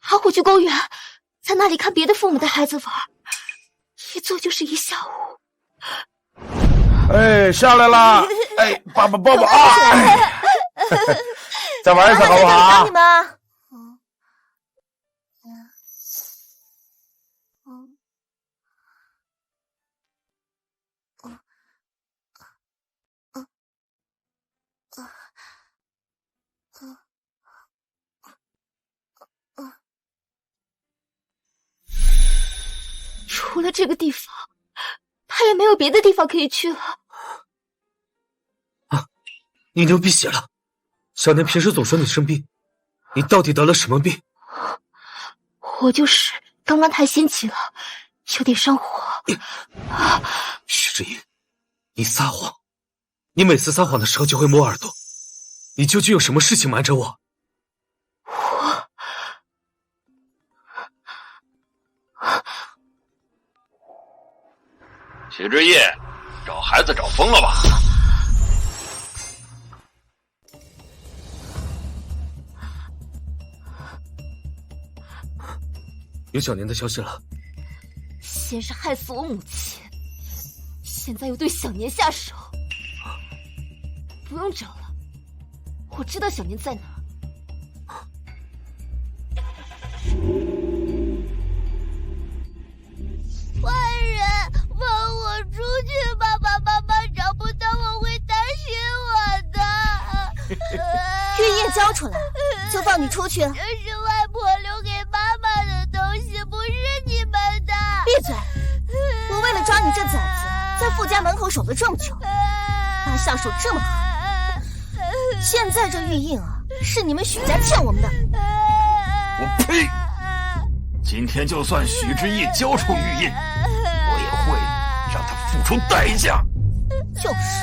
S1: 他会去公园，在那里看别的父母带孩子玩，一坐就是1下午。
S12: 哎，下来啦！哎，爸爸抱抱啊！再玩一次好不好？
S10: 想你们。
S1: 除了这个地方，他也没有别的地方可以去了。
S7: 你流鼻血了，小年平时总说你生病，你到底得了什么病？
S1: 我就是刚刚太心急了，有点上火。
S7: 许知音，你撒谎，你每次撒谎的时候就会摸耳朵，你究竟有什么事情瞒着我？
S5: 许知意，找孩子找疯了吧？
S7: 有小年的消息了。
S1: 先是害死我母亲，现在又对小年下手。不用找了，我知道小年在哪儿。
S4: 坏人，放我出去吧！爸爸妈妈找不到我会担心我的。
S10: 玉印交出来，就放你出去。
S4: 这是外婆留给妈妈的东西，不是你们的。
S10: 闭嘴！我为了抓你这崽子，在傅家门口守了这么久，妈下手这么狠。现在这玉印啊，是你们许家欠我们的。
S5: 我呸！今天就算许知意交出玉印，我也会让他付出代价。
S10: 就是。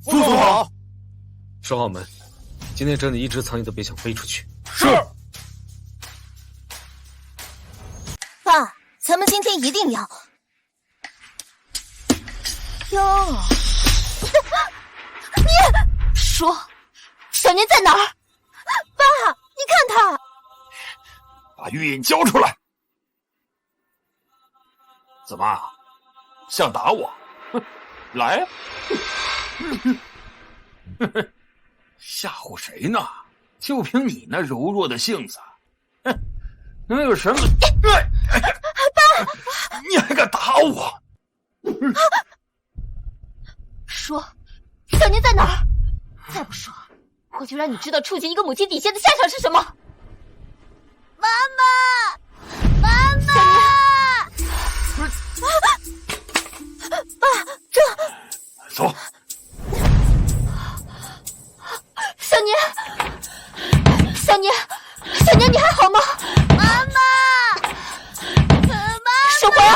S7: 副总好，守好门。今天这里一只苍蝇都别想飞出去。
S12: 是。
S10: 爸，咱们今天一定要。哟，
S1: 你说，小年在哪儿？
S10: 爸，你看他，
S5: 把玉印交出来！怎么，想打我？哼，来呀！吓唬谁呢？就凭你那柔弱的性子，哼，能有什么？爸，你还敢打我？
S1: 说，小年在哪儿？再不说，我就让你知道触及一个母亲底线的下场是什么。
S4: 妈妈，妈妈！
S10: 爸，这
S5: 走。
S1: 小年，小年，小年，你还好吗？
S4: 妈妈，
S1: 守回啊，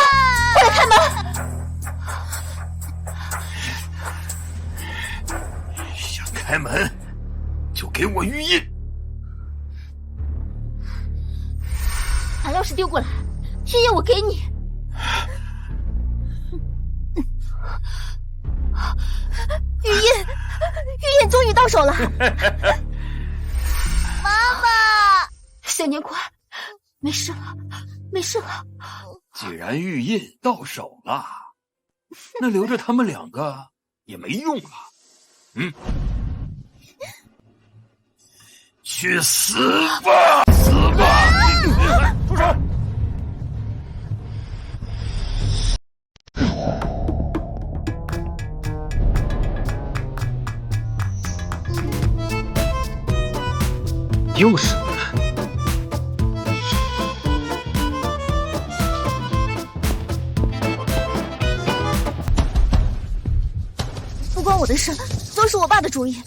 S1: 过来开门。
S5: 开门，就给我玉印。
S1: 把钥匙丢过来，玉印我给你。
S10: 玉印终于到手了。
S4: 妈妈，
S1: 小年乖，没事了，没事了。
S5: 既然玉印到手了，那留着他们两个也没用了。去死吧！死吧！
S2: 住手！
S7: 又是你们！
S10: 不关我的事，都是我爸的主意。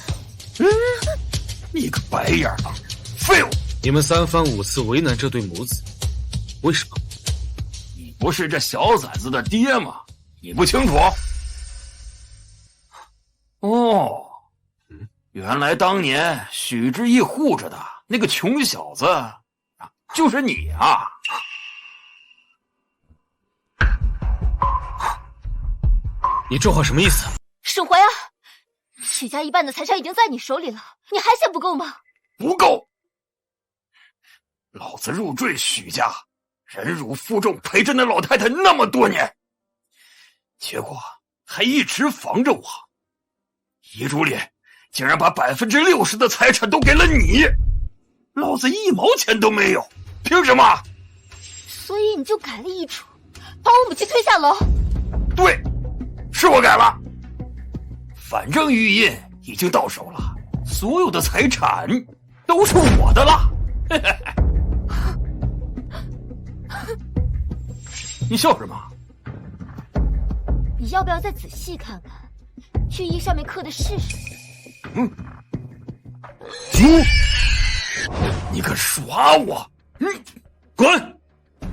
S5: 你个白眼狼，废物！
S7: 你们三番五次为难这对母子，为什么？
S5: 你不是这小崽子的爹吗？你不清楚？哦，原来当年许之意护着的那个穷小子，就是你啊！
S7: 你这话什么意思？
S1: 沈怀啊，许家一半的财产已经在你手里了，你还嫌不够吗？
S5: 不够！老子入赘许家，忍辱负重陪着那老太太那么多年，结果还一直防着我。遗嘱里竟然把60%的财产都给了你，老子1毛钱都没有，凭什么？
S1: 所以你就改了遗嘱，把我母亲推下楼？
S5: 对，是我改了。反正玉印已经到手了，所有的财产都是我的了。你笑什么？
S1: 你要不要再仔细看看，玉衣上面刻的是什么？
S5: 你敢耍我？
S7: 滚！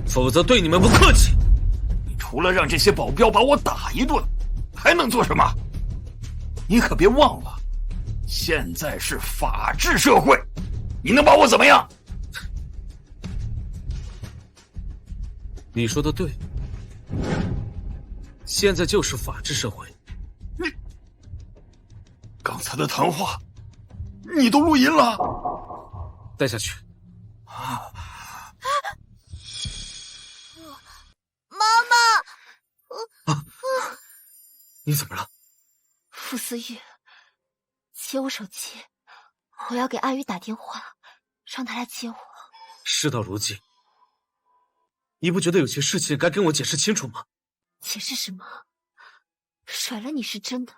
S7: 否则对你们不客气。
S5: 你除了让这些保镖把我打一顿，还能做什么？你可别忘了，现在是法治社会，你能把我怎么样？
S7: 你说的对，现在就是法治社会。
S5: 刚才的谈话，你都录音了？
S7: 带下去。
S4: 妈妈，
S7: 你怎么了？
S1: 傅思玉，接我手机，我要给阿宇打电话，让他来接我。
S7: 事到如今，你不觉得有些事情该跟我解释清楚吗？
S1: 解释什么？甩了你是真的，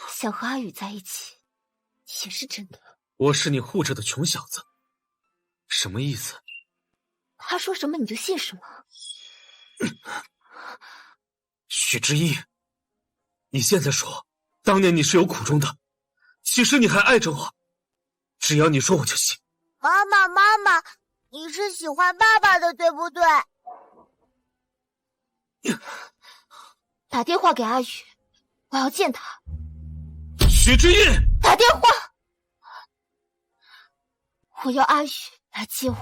S1: 想和阿宇在一起也是真的。
S7: 我是你护着的穷小子，什么意思？
S1: 他说什么你就信什么。
S7: 许之一，你现在说当年你是有苦衷的，其实你还爱着我，只要你说我就信。
S4: 妈妈，你是喜欢爸爸的，对不对？
S1: 打电话给阿宇，我要见他。
S7: 许之一，
S1: 打电话，我要阿宇来接我。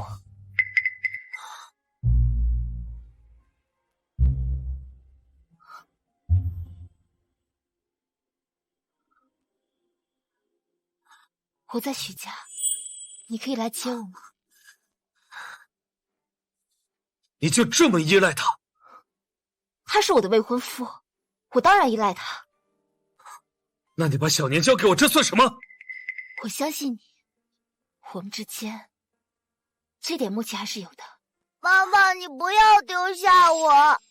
S1: 我在许家，你可以来接我吗？
S7: 你就这么依赖他？
S1: 他是我的未婚夫，我当然依赖他。
S7: 那你把小年交给我，这算什么？
S1: 我相信你，我们之间这点默契还是有的。
S4: 妈妈，你不要丢下我。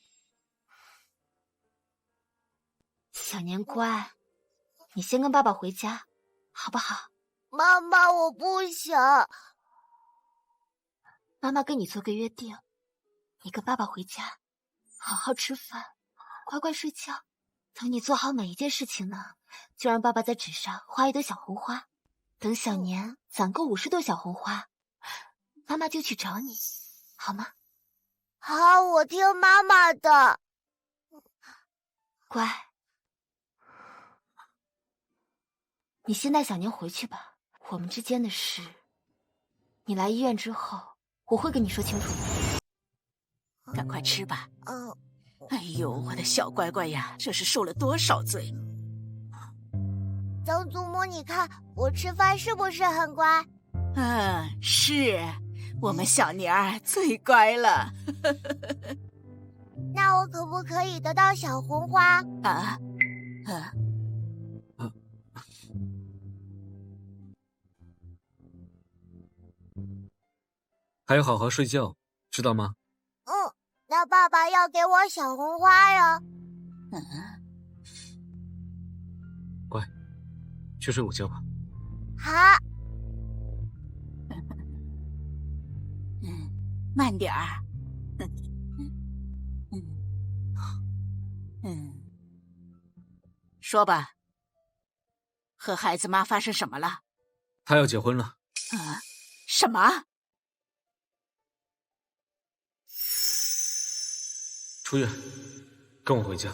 S1: 小年乖，你先跟爸爸回家，好不好？
S4: 妈妈，我不想。
S1: 妈妈跟你做个约定，你跟爸爸回家，好好吃饭，乖乖睡觉。等你做好每一件事情呢，就让爸爸在纸上画一朵小红花。等小年攒够50朵小红花，妈妈就去找你，好吗？
S4: 好，我听妈妈的。
S1: 乖。你先带小年回去吧，我们之间的事，你来医院之后，我会跟你说清楚的。
S3: 赶快吃吧。哎呦，我的小乖乖呀，这是受了多少罪了！
S4: 曾祖母，你看我吃饭是不是很乖？
S3: 是，我们小年儿最乖了。
S4: 那我可不可以得到小红花？
S7: 还要好好睡觉，知道吗？
S4: 那爸爸要给我小红花呀。
S7: 乖，去睡午觉吧。
S4: 好。
S3: 慢点儿。说吧，和孩子妈发生什么了？
S7: 她要结婚了。
S3: 什么？
S7: 初月，跟我回家。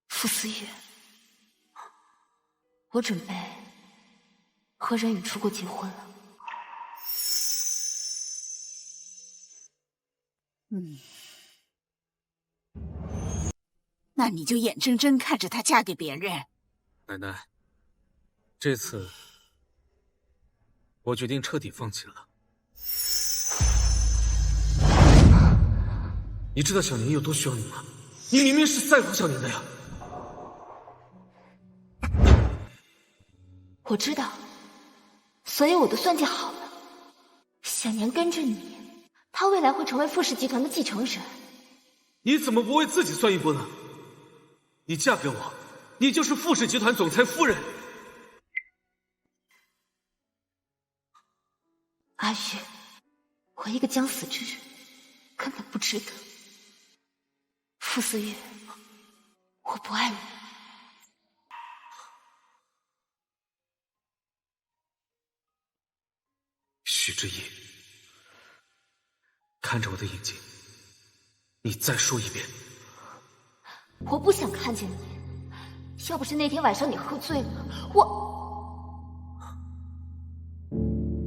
S1: 傅思雨，我准备和任宇出国结婚了。
S3: 那你就眼睁睁看着她嫁给别人。
S7: 奶奶，这次我决定彻底放弃了。你知道小年有多需要你吗？你明明是在乎小年的呀。
S1: 我知道，所以我都算计好了。小年跟着你，他未来会成为傅氏集团的继承人。
S7: 你怎么不为自己算一步呢？你嫁给我，你就是傅氏集团总裁夫人。
S1: 阿玉，我一个将死之人，根本不值得。傅思月，我不爱你。
S7: 许之意，看着我的眼睛，你再说一遍。
S1: 我不想看见你。要不是那天晚上你喝醉了，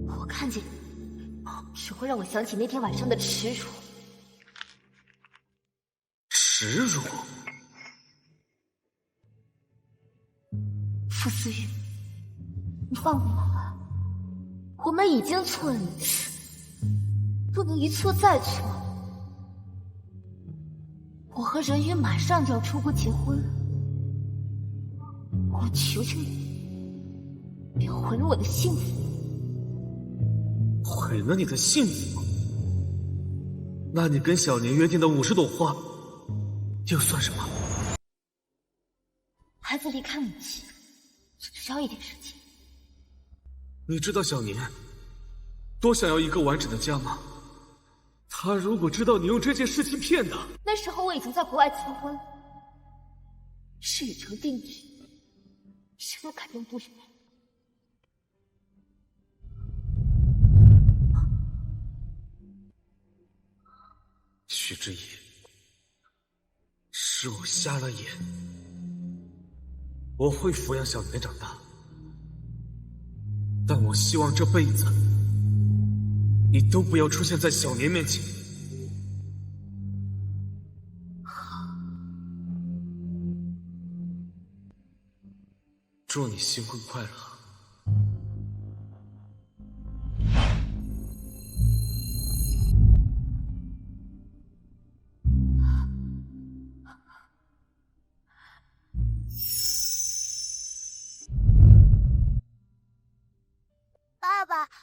S1: 我看见你，只会让我想起那天晚上的耻辱。
S7: 耻辱？
S1: 傅思雨，你放过我吧。我们已经错了一次，不能一错再错。我和任宇马上就要出国结婚了，我求求你，别毁了我的幸福。
S7: 毁了你的幸福？那你跟小年约定的50朵花，又算什么？
S1: 孩子离开母亲，总需要一点时间。
S7: 你知道小年多想要一个完整的家吗？他如果知道你用这件事情骗他，
S1: 那时候我已经在国外结婚，事已成定局，什么改变不了。
S7: 许之意，是我瞎了眼。我会抚养小年长大，但我希望这辈子你都不要出现在小年面前。祝你新婚快乐。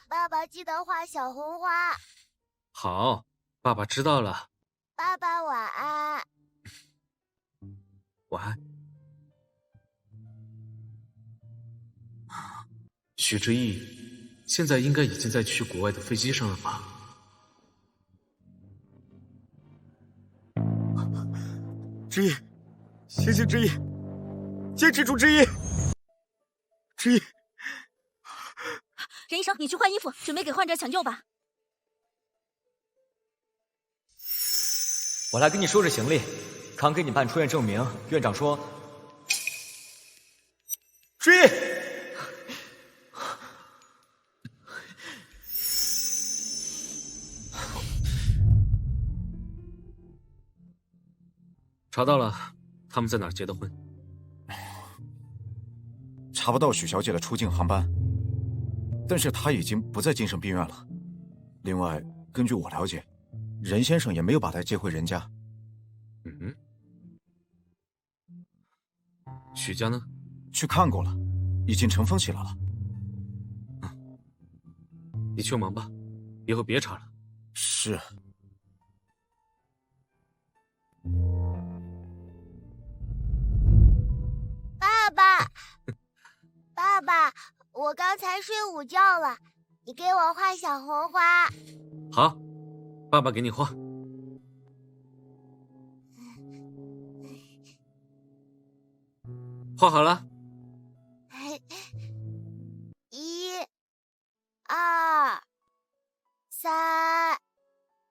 S4: 爸爸记得画小红花。
S7: 好，爸爸知道了。
S4: 爸爸晚安。
S7: 晚安。许之意现在应该已经在去国外的飞机上了吧？
S13: 之意，醒醒之意，坚持住之意，之意。
S8: 任医生，你去换衣服，准备给患者抢救吧。
S9: 我来给你收拾行李，刚给你办出院证明，院长说注意。
S7: 查到了，他们在哪儿结的婚？
S2: 查不到许小姐的出境航班，但是她已经不在精神病院了。另外，根据我了解，任先生也没有把她接回任家。
S7: 许家呢？
S2: 去看过了，已经尘封起来了。
S7: 你去忙吧，以后别查了。
S2: 是。
S4: 爸爸，爸爸，我刚才睡午觉了，你给我画小红花。
S7: 好，爸爸给你画。画好了。
S4: 1、2、3、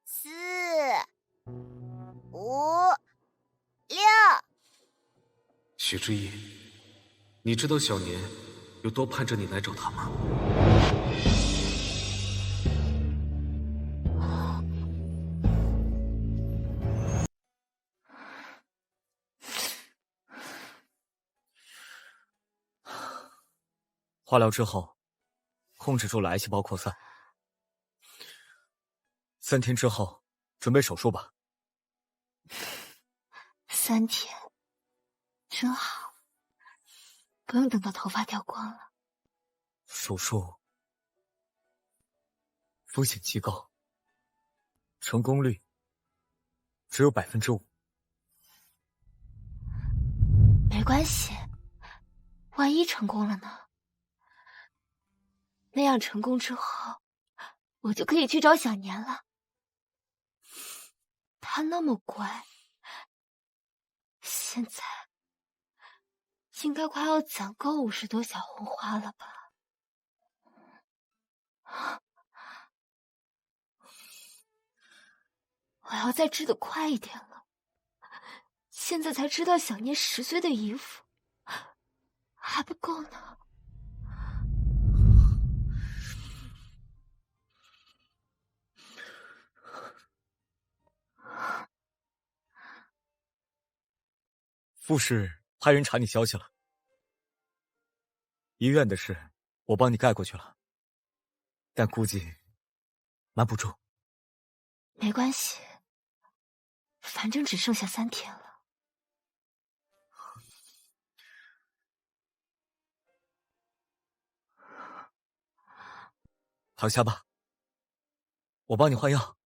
S4: 4、5、6。
S7: 许之意，你知道小年有多盼着你来找他吗？
S9: 化疗之后，控制住了癌细胞扩散。3天之后，准备手术吧。
S1: 3天，真好，不用等到头发掉光了。
S9: 手术风险极高，成功率只有5%。
S1: 没关系，万一成功了呢？那样成功之后，我就可以去找小年了。他那么乖，现在应该快要攒够50朵小红花了吧？我要再治得快一点了。现在才知道小年10岁的衣服还不够呢。
S9: 傅氏派人查你消息了，医院的事我帮你盖过去了，但估计瞒不住。
S1: 没关系，反正只剩下3天了。
S9: 躺下吧，我帮你换药。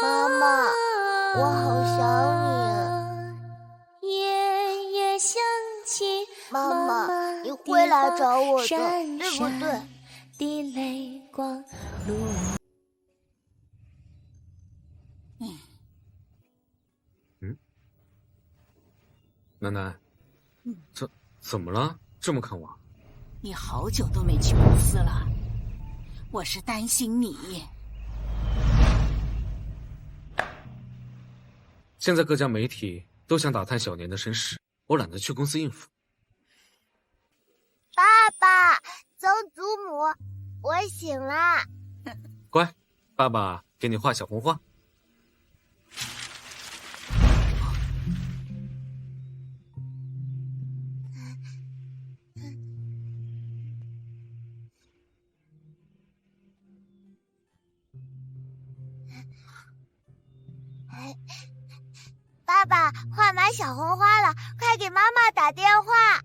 S4: 妈妈，我好想
S11: 你。夜夜想起
S4: 妈妈，你会来找我的，对不对？
S11: 的泪光路。
S7: 奶奶，怎么了？这么看我？
S3: 你好久都没去公司了，我是担心你。
S7: 现在各家媒体都想打探小年的身世，我懒得去公司应付。
S4: 爸爸，曾祖母，我醒了。
S7: 乖，爸爸给你画小红花。
S4: 爸爸，画满小红花了，快给妈妈打电话。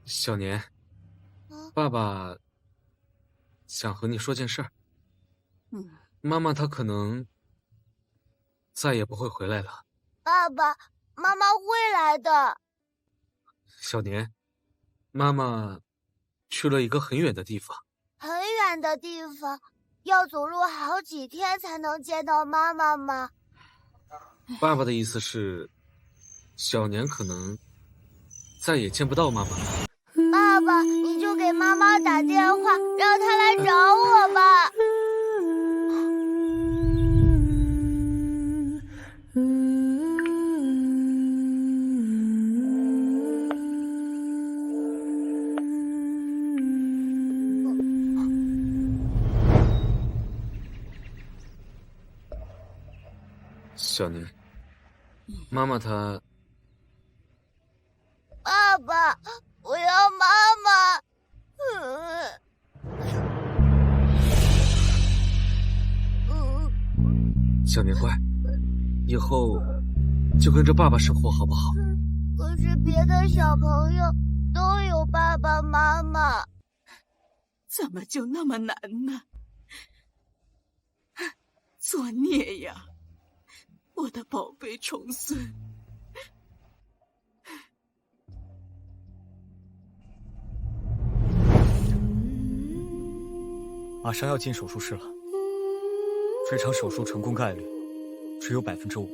S7: 小年，爸爸想和你说件事儿。妈妈她可能再也不会回来了。
S4: 爸爸妈妈会来的。
S7: 小年，妈妈去了一个很远的地方。
S4: 很远的地方，要走路好几天才能见到妈妈吗？
S7: 爸爸的意思是，小年可能再也见不到妈妈了。
S4: 爸爸，你就给妈妈打电话，让她来找我吧。
S7: 小年，妈妈她……
S4: 爸爸，我要妈妈。
S7: 小年乖，以后就跟着爸爸生活好不好？
S4: 可是别的小朋友都有爸爸妈妈，
S3: 怎么就那么难呢？作孽呀，我的宝贝重孙。
S9: 马上要进手术室了，这场手术成功概率只有5%。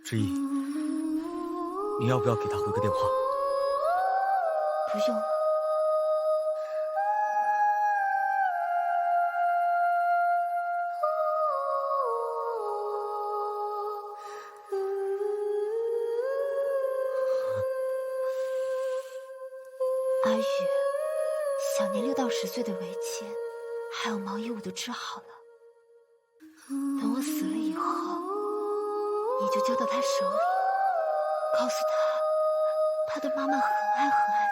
S9: 之一，你要不要给他回个电话？
S1: 不用了。阿宇，小年6到10岁的围巾，还有毛衣我都织好了。等我死了以后，你就交到他手里，告诉他，他的妈妈很爱很爱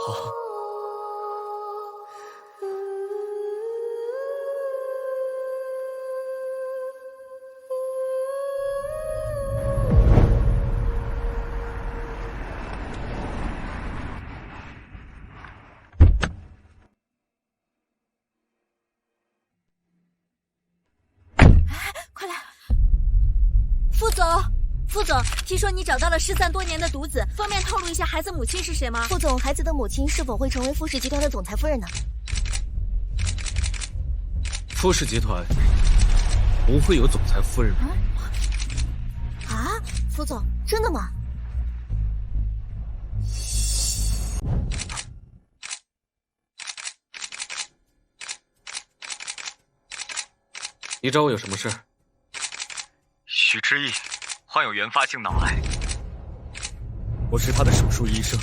S1: 他。
S9: 好。
S8: 副总，听说你找到了失散多年的独子，方便透露一下孩子母亲是谁吗？
S10: 副总，孩子的母亲是否会成为富氏集团的总裁夫人呢？
S7: 富氏集团不会有总裁夫人。
S10: 啊，副总，真的吗？
S7: 你找我有什么事？
S9: 许之意患有原发性脑癌，我是他的手术医生，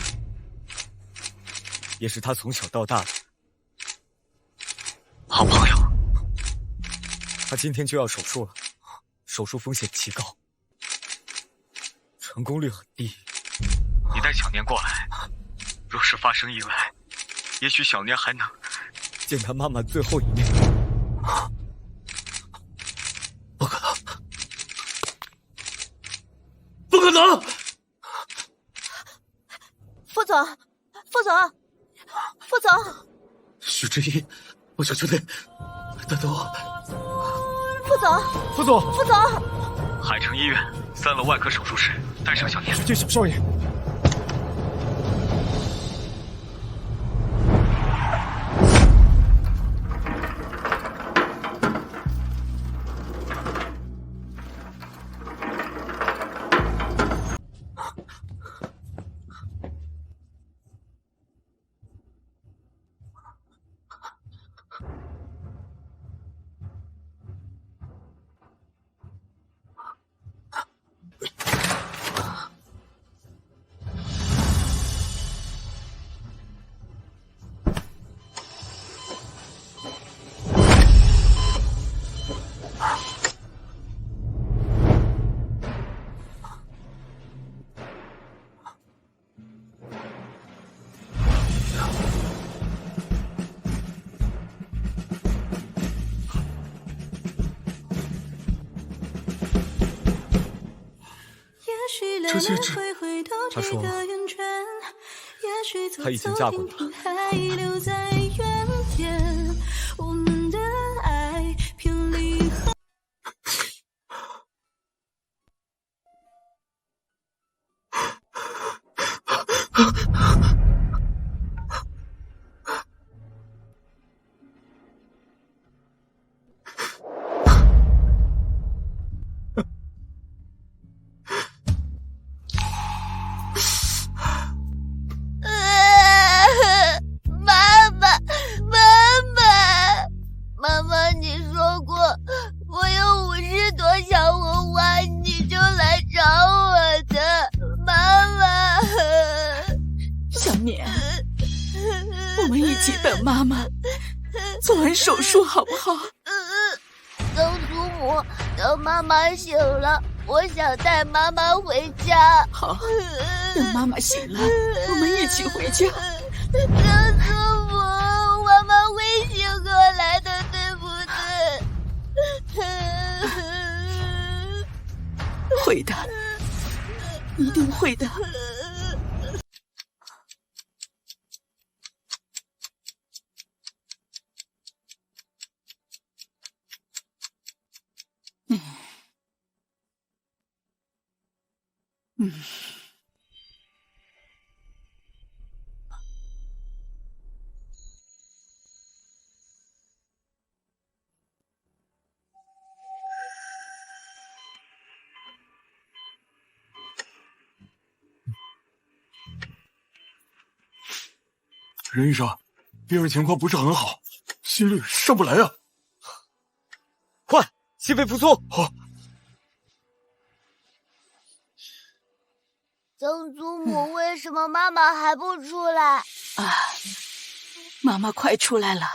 S9: 也是他从小到大的好朋友。他今天就要手术了，手术风险极高，成功率很低。你带小年过来，若是发生意外，也许小年还能见他妈妈最后一面。不可能！不可能！
S10: 副总，副总，副总！
S7: 许之一，我求求你，等等我。
S10: 副总，
S2: 副总，
S10: 副总！
S9: 海城医院3楼外科手术室，带上小年。
S2: 见小少爷。
S9: 这戒指，他说他以前嫁过你了。
S4: 妈妈，你说过我有50朵小红花，你就来找我的，妈妈。
S3: 小年，我们一起等妈妈做完手术好不好？
S4: 曾祖母，等妈妈醒了，我想带妈妈回家。
S3: 好，等妈妈醒了，我们一起回家。
S4: 曾祖母，妈妈会醒过来的，对不对？
S3: 会的，一定会的。
S6: 任医生，病人情况不是很好，心率上不来啊！
S9: 快，心肺复苏！
S6: 好。
S4: 曾祖母，为什么妈妈还不出来？
S3: 妈妈快出来了。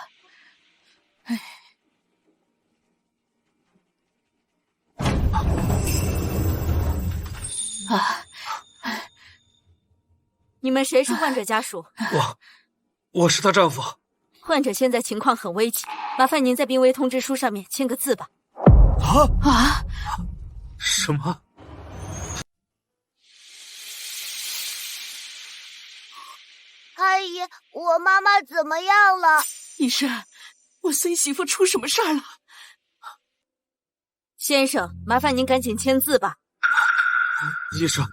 S8: 你们谁是患者家属？
S7: 我是她丈夫。
S8: 患者现在情况很危急，麻烦您在病危通知书上面签个字吧。
S7: 什么？
S4: 阿姨，我妈妈怎么样了？
S3: 医生，我孙媳妇出什么事儿了？
S8: 先生，麻烦您赶紧签字吧。
S7: 医生，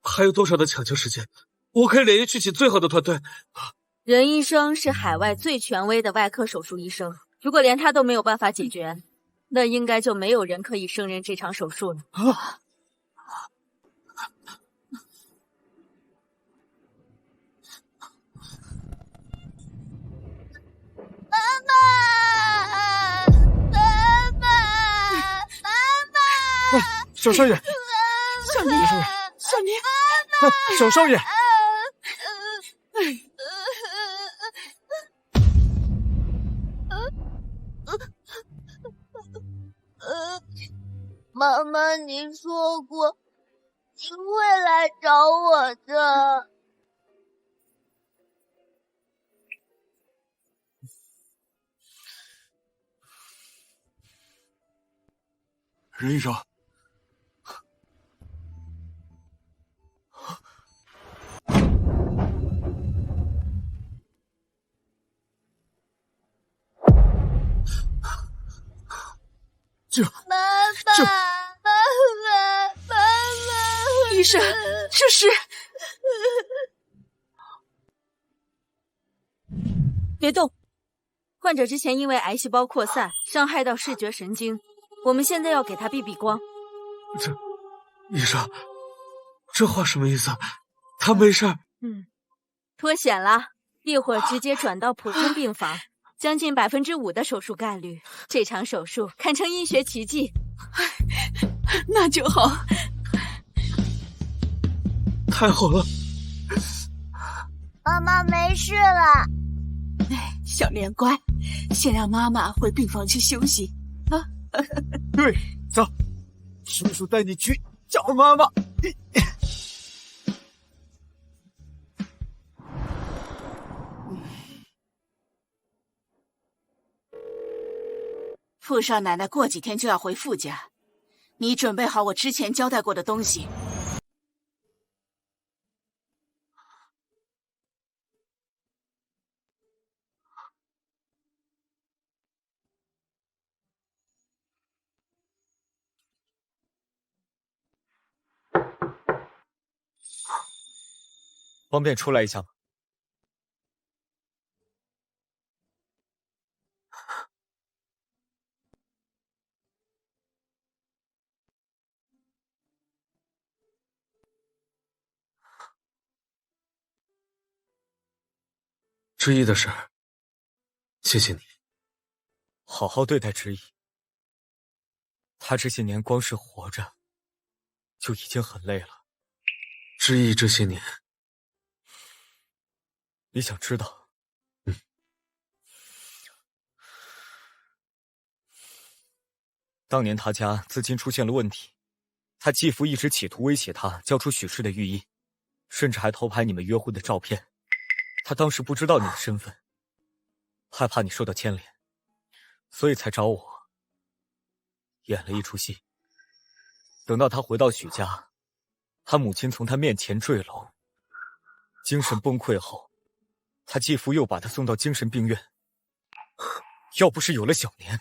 S7: 还有多少的抢救时间？我可以连夜去请最好的团队。
S8: 任医生是海外最权威的外科手术医生，如果连他都没有办法解决，那应该就没有人可以胜任这场手术了。
S2: 小少爷，
S3: 小年，小年，
S2: 小少爷，
S4: 妈妈，你说过你会来找我的。
S6: 任医生。
S4: 妈妈，
S3: 医生，这是……
S8: 别动！患者之前因为癌细胞扩散伤害到视觉神经，我们现在要给他避避光。
S7: 医生，这话什么意思？他没事。
S8: 脱险了，一会儿直接转到普通病房。将近5%的手术概率，这场手术堪称医学奇迹。
S3: 那就好，
S7: 太好了，
S4: 妈妈没事了。
S3: 小莲乖，先让妈妈回病房去休息啊。
S2: 对，走，叔叔带你去找妈妈。
S3: 傅少奶奶过几天就要回傅家，你准备好我之前交代过的东西。
S9: 方便出来一下吗？
S7: 知意的事儿，谢谢你。
S9: 好好对待知意。他这些年光是活着，就已经很累了。
S7: 知意这些年，
S9: 你想知道？当年他家资金出现了问题，他继父一直企图威胁他交出许氏的御医，甚至还偷拍你们约会的照片。他当时不知道你的身份，害怕你受到牵连，所以才找我演了一出戏。等到他回到许家，他母亲从他面前坠楼，精神崩溃后，他继父又把他送到精神病院。要不是有了小年，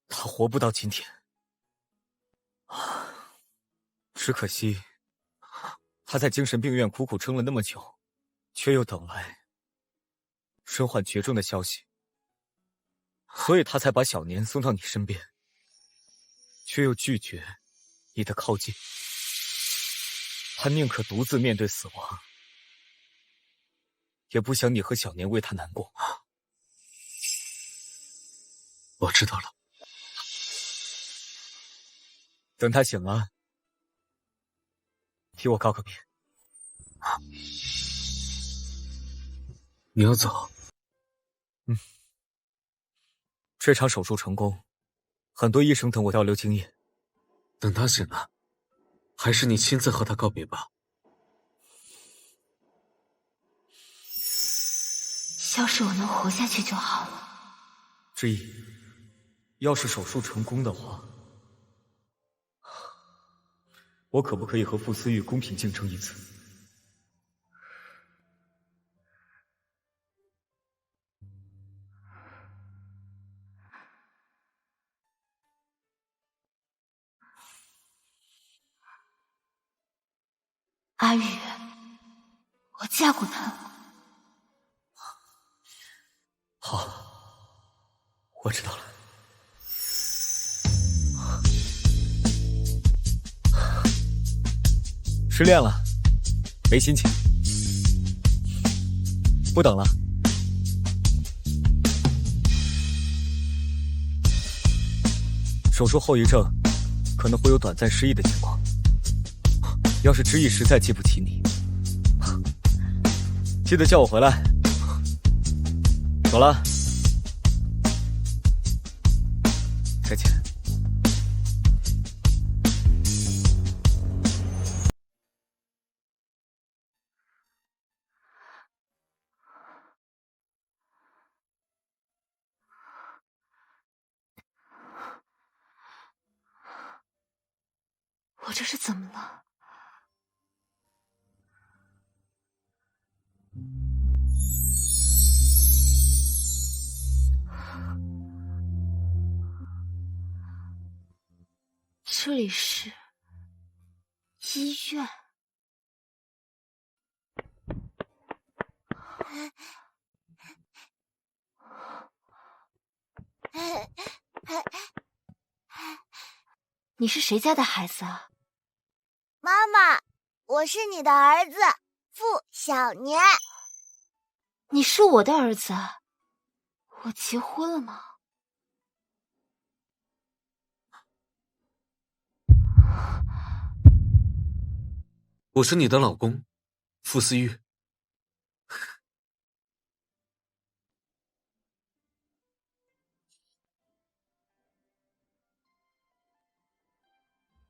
S9: 他活不到今天。只可惜他在精神病院苦苦撑了那么久，却又等来身患绝症的消息，所以他才把小年送到你身边，却又拒绝你的靠近。他宁可独自面对死亡，也不想你和小年为他难过。
S7: 我知道了。
S9: 等他醒了，替我告个别。
S7: 你要走？
S9: 这场手术成功，很多医生等我交流经验。
S7: 等他醒了，还是你亲自和他告别吧。
S1: 要是我能活下去就好了。
S9: 知意，要是手术成功的话，我可不可以和傅思玉公平竞争一次？
S1: 阿宇，我嫁过他。
S9: 好，我知道了。失恋了，没心情，不等了。手术后遗症可能会有短暂失忆的情况，要是知意实在记不起你，记得叫我回来。走了，再见。
S1: 我这是怎么了？这里是医院。你是谁家的孩子啊？
S4: 妈妈，我是你的儿子傅小年。
S1: 你是我的儿子？我结婚了吗？
S7: 我是你的老公，傅思玉。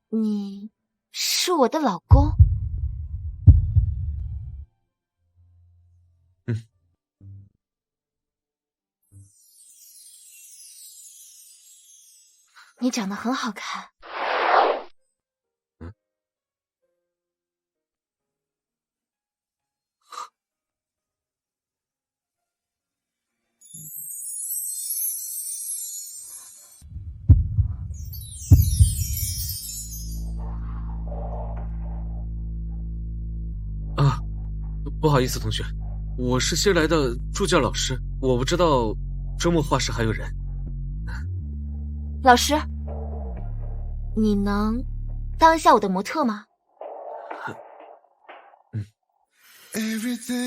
S1: 你是我的老公？你长得很好看。
S7: 啊。不好意思，同学，我是新来的助教老师，我不知道周末画室还有人。
S1: 老师，你能当一下我的模特吗？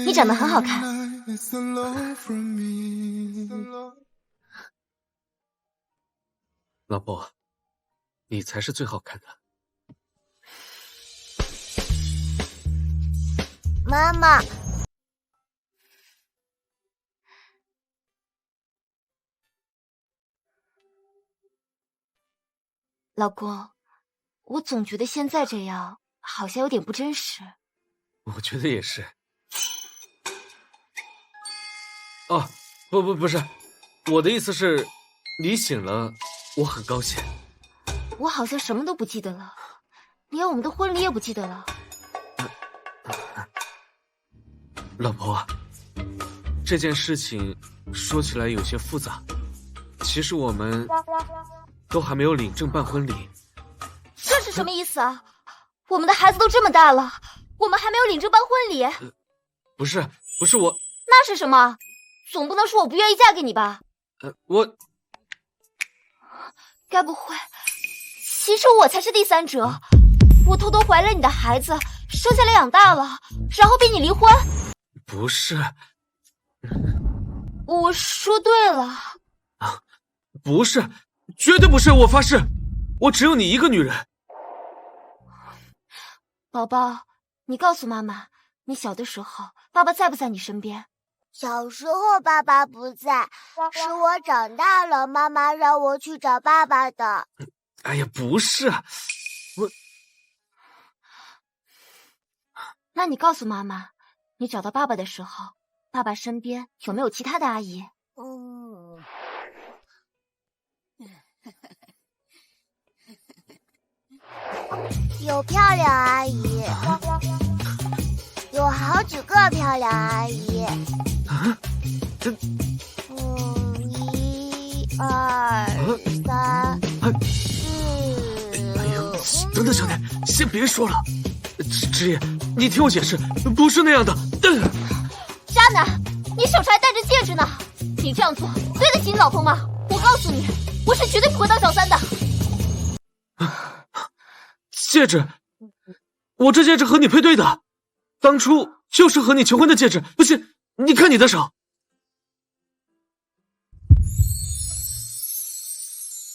S1: 你长得很好看。
S7: 老婆，你才是最好看的。
S4: 妈妈，
S1: 老公，我总觉得现在这样好像有点不真实。
S7: 我觉得也是。哦，不是，我的意思是，你醒了，我很高兴。
S1: 我好像什么都不记得了，连我们的婚礼也不记得了。
S7: 老婆，这件事情说起来有些复杂。其实我们都还没有领证办婚礼。
S1: 这是什么意思啊？我们的孩子都这么大了，我们还没有领证办婚礼？
S7: 不是我。
S1: 那是什么？总不能说我不愿意嫁给你吧？
S7: 我
S1: 该不会，其实我才是第三者，我偷偷怀了你的孩子，生下来养大了，然后逼你离婚？
S7: 不是，
S1: 我说对了
S7: 啊，不是，绝对不是，我发誓，我只有你一个女人。
S1: 宝宝，你告诉妈妈，你小的时候爸爸在不在你身边？
S4: 小时候爸爸不在，是我长大了，妈妈让我去找爸爸的。
S7: 哎呀，不是，我。
S1: 那你告诉妈妈，你找到爸爸的时候，爸爸身边有没有其他的阿姨？
S4: 有漂亮阿姨，有好几个漂亮阿姨。
S7: 这
S4: 1、2、3、4。
S7: 哎呀，等等，小年，先别说了。职业，你听我解释，不是那样的。
S1: 渣男，你手上还戴着戒指呢，你这样做对得起你老公吗？我告诉你，我是绝对不会当小三的。
S7: 戒指，我这戒指和你配对的，当初就是和你求婚的戒指。不信，你看你的手。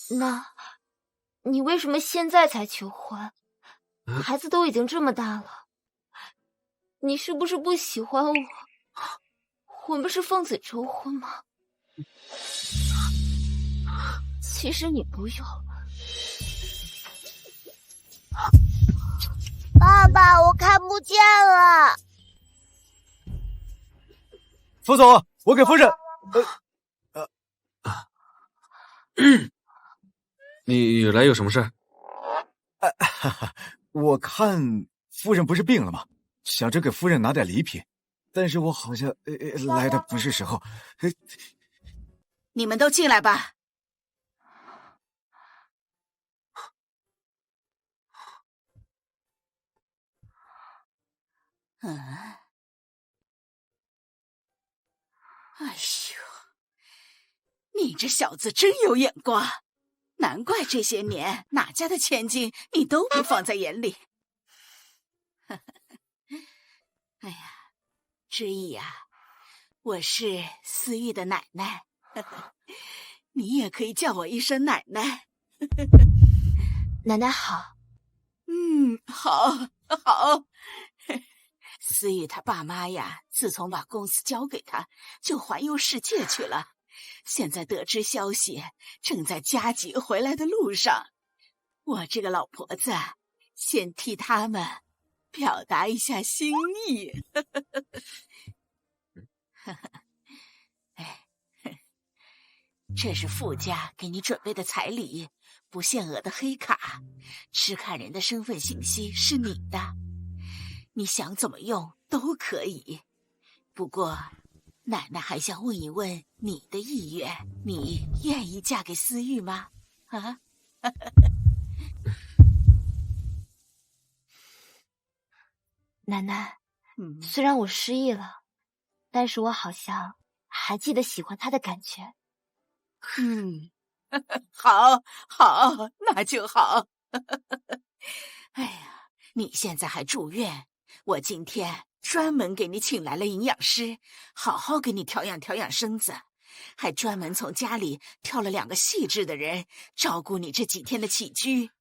S1: 那，你为什么现在才求婚？孩子都已经这么大了，你是不是不喜欢我？我们是奉子成婚吗？其实你不用。
S4: 爸爸，我看不见了。
S2: 副总，我给夫人。
S7: 你来有什么事？
S2: 我看夫人不是病了吗？想着给夫人拿点礼品，但是我好像来的不是时候。
S3: 你们都进来吧。哎呦，你这小子真有眼光，难怪这些年哪家的千金你都不放在眼里。哎呀，知意呀，我是思玉的奶奶，你也可以叫我一声奶奶。
S1: 奶奶好。
S3: 好，好。思玉他爸妈呀，自从把公司交给他，就环游世界去了。现在得知消息，正在加急回来的路上。我这个老婆子，先替他们表达一下心意。这是傅家给你准备的彩礼，不限额的黑卡，吃看人的身份信息是你的，你想怎么用都可以。不过奶奶还想问一问你的意愿，你愿意嫁给思玉吗？啊？
S1: 奶奶，虽然我失忆了，但是我好像还记得喜欢他的感觉。
S3: 好，那就好。哎呀，你现在还住院，我今天专门给你请来了营养师，好好给你调养调养身子，还专门从家里挑了2个细致的人照顾你这几天的起居。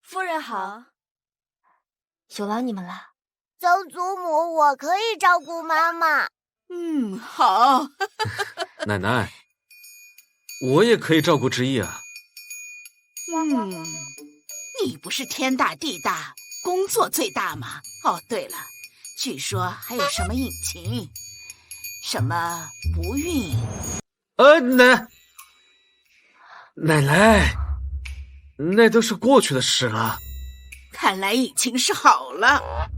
S8: 夫人好，
S1: 有劳你们了。
S4: 曾祖母，我可以照顾妈妈。
S3: 好。
S7: 奶奶，我也可以照顾之意啊。
S3: 你不是天大地大，工作最大吗？哦，对了，据说还有什么隐情，什么不孕。
S7: 奶奶，那都是过去的事了。
S3: 看来隐情是好了。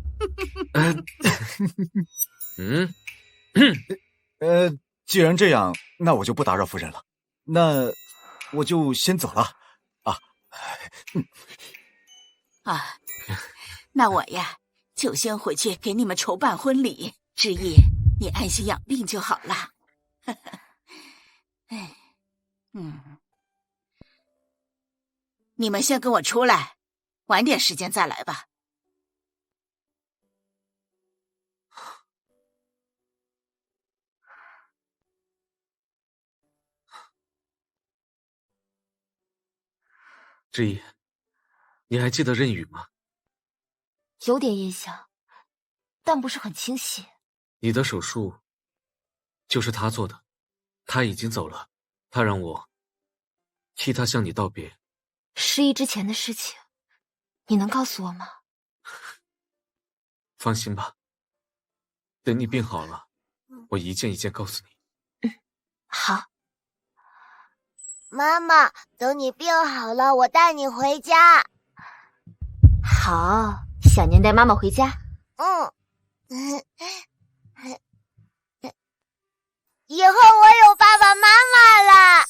S2: 既然这样，那我就不打扰夫人了。那我就先走了。
S3: 那我呀，就先回去给你们筹办婚礼。之意，你安心养病就好了。你们先跟我出来，晚点时间再来吧。
S7: 之意，你还记得任宇吗？
S1: 有点印象，但不是很清晰。
S7: 你的手术就是他做的，他已经走了，他让我替他向你道别。
S1: 失忆之前的事情，你能告诉我吗？
S7: 放心吧，等你病好了，我一件一件告诉你。
S1: 好。
S4: 妈妈，等你病好了，我带你回家。
S1: 好，小年带妈妈回家。
S4: 以后我有爸爸妈妈了。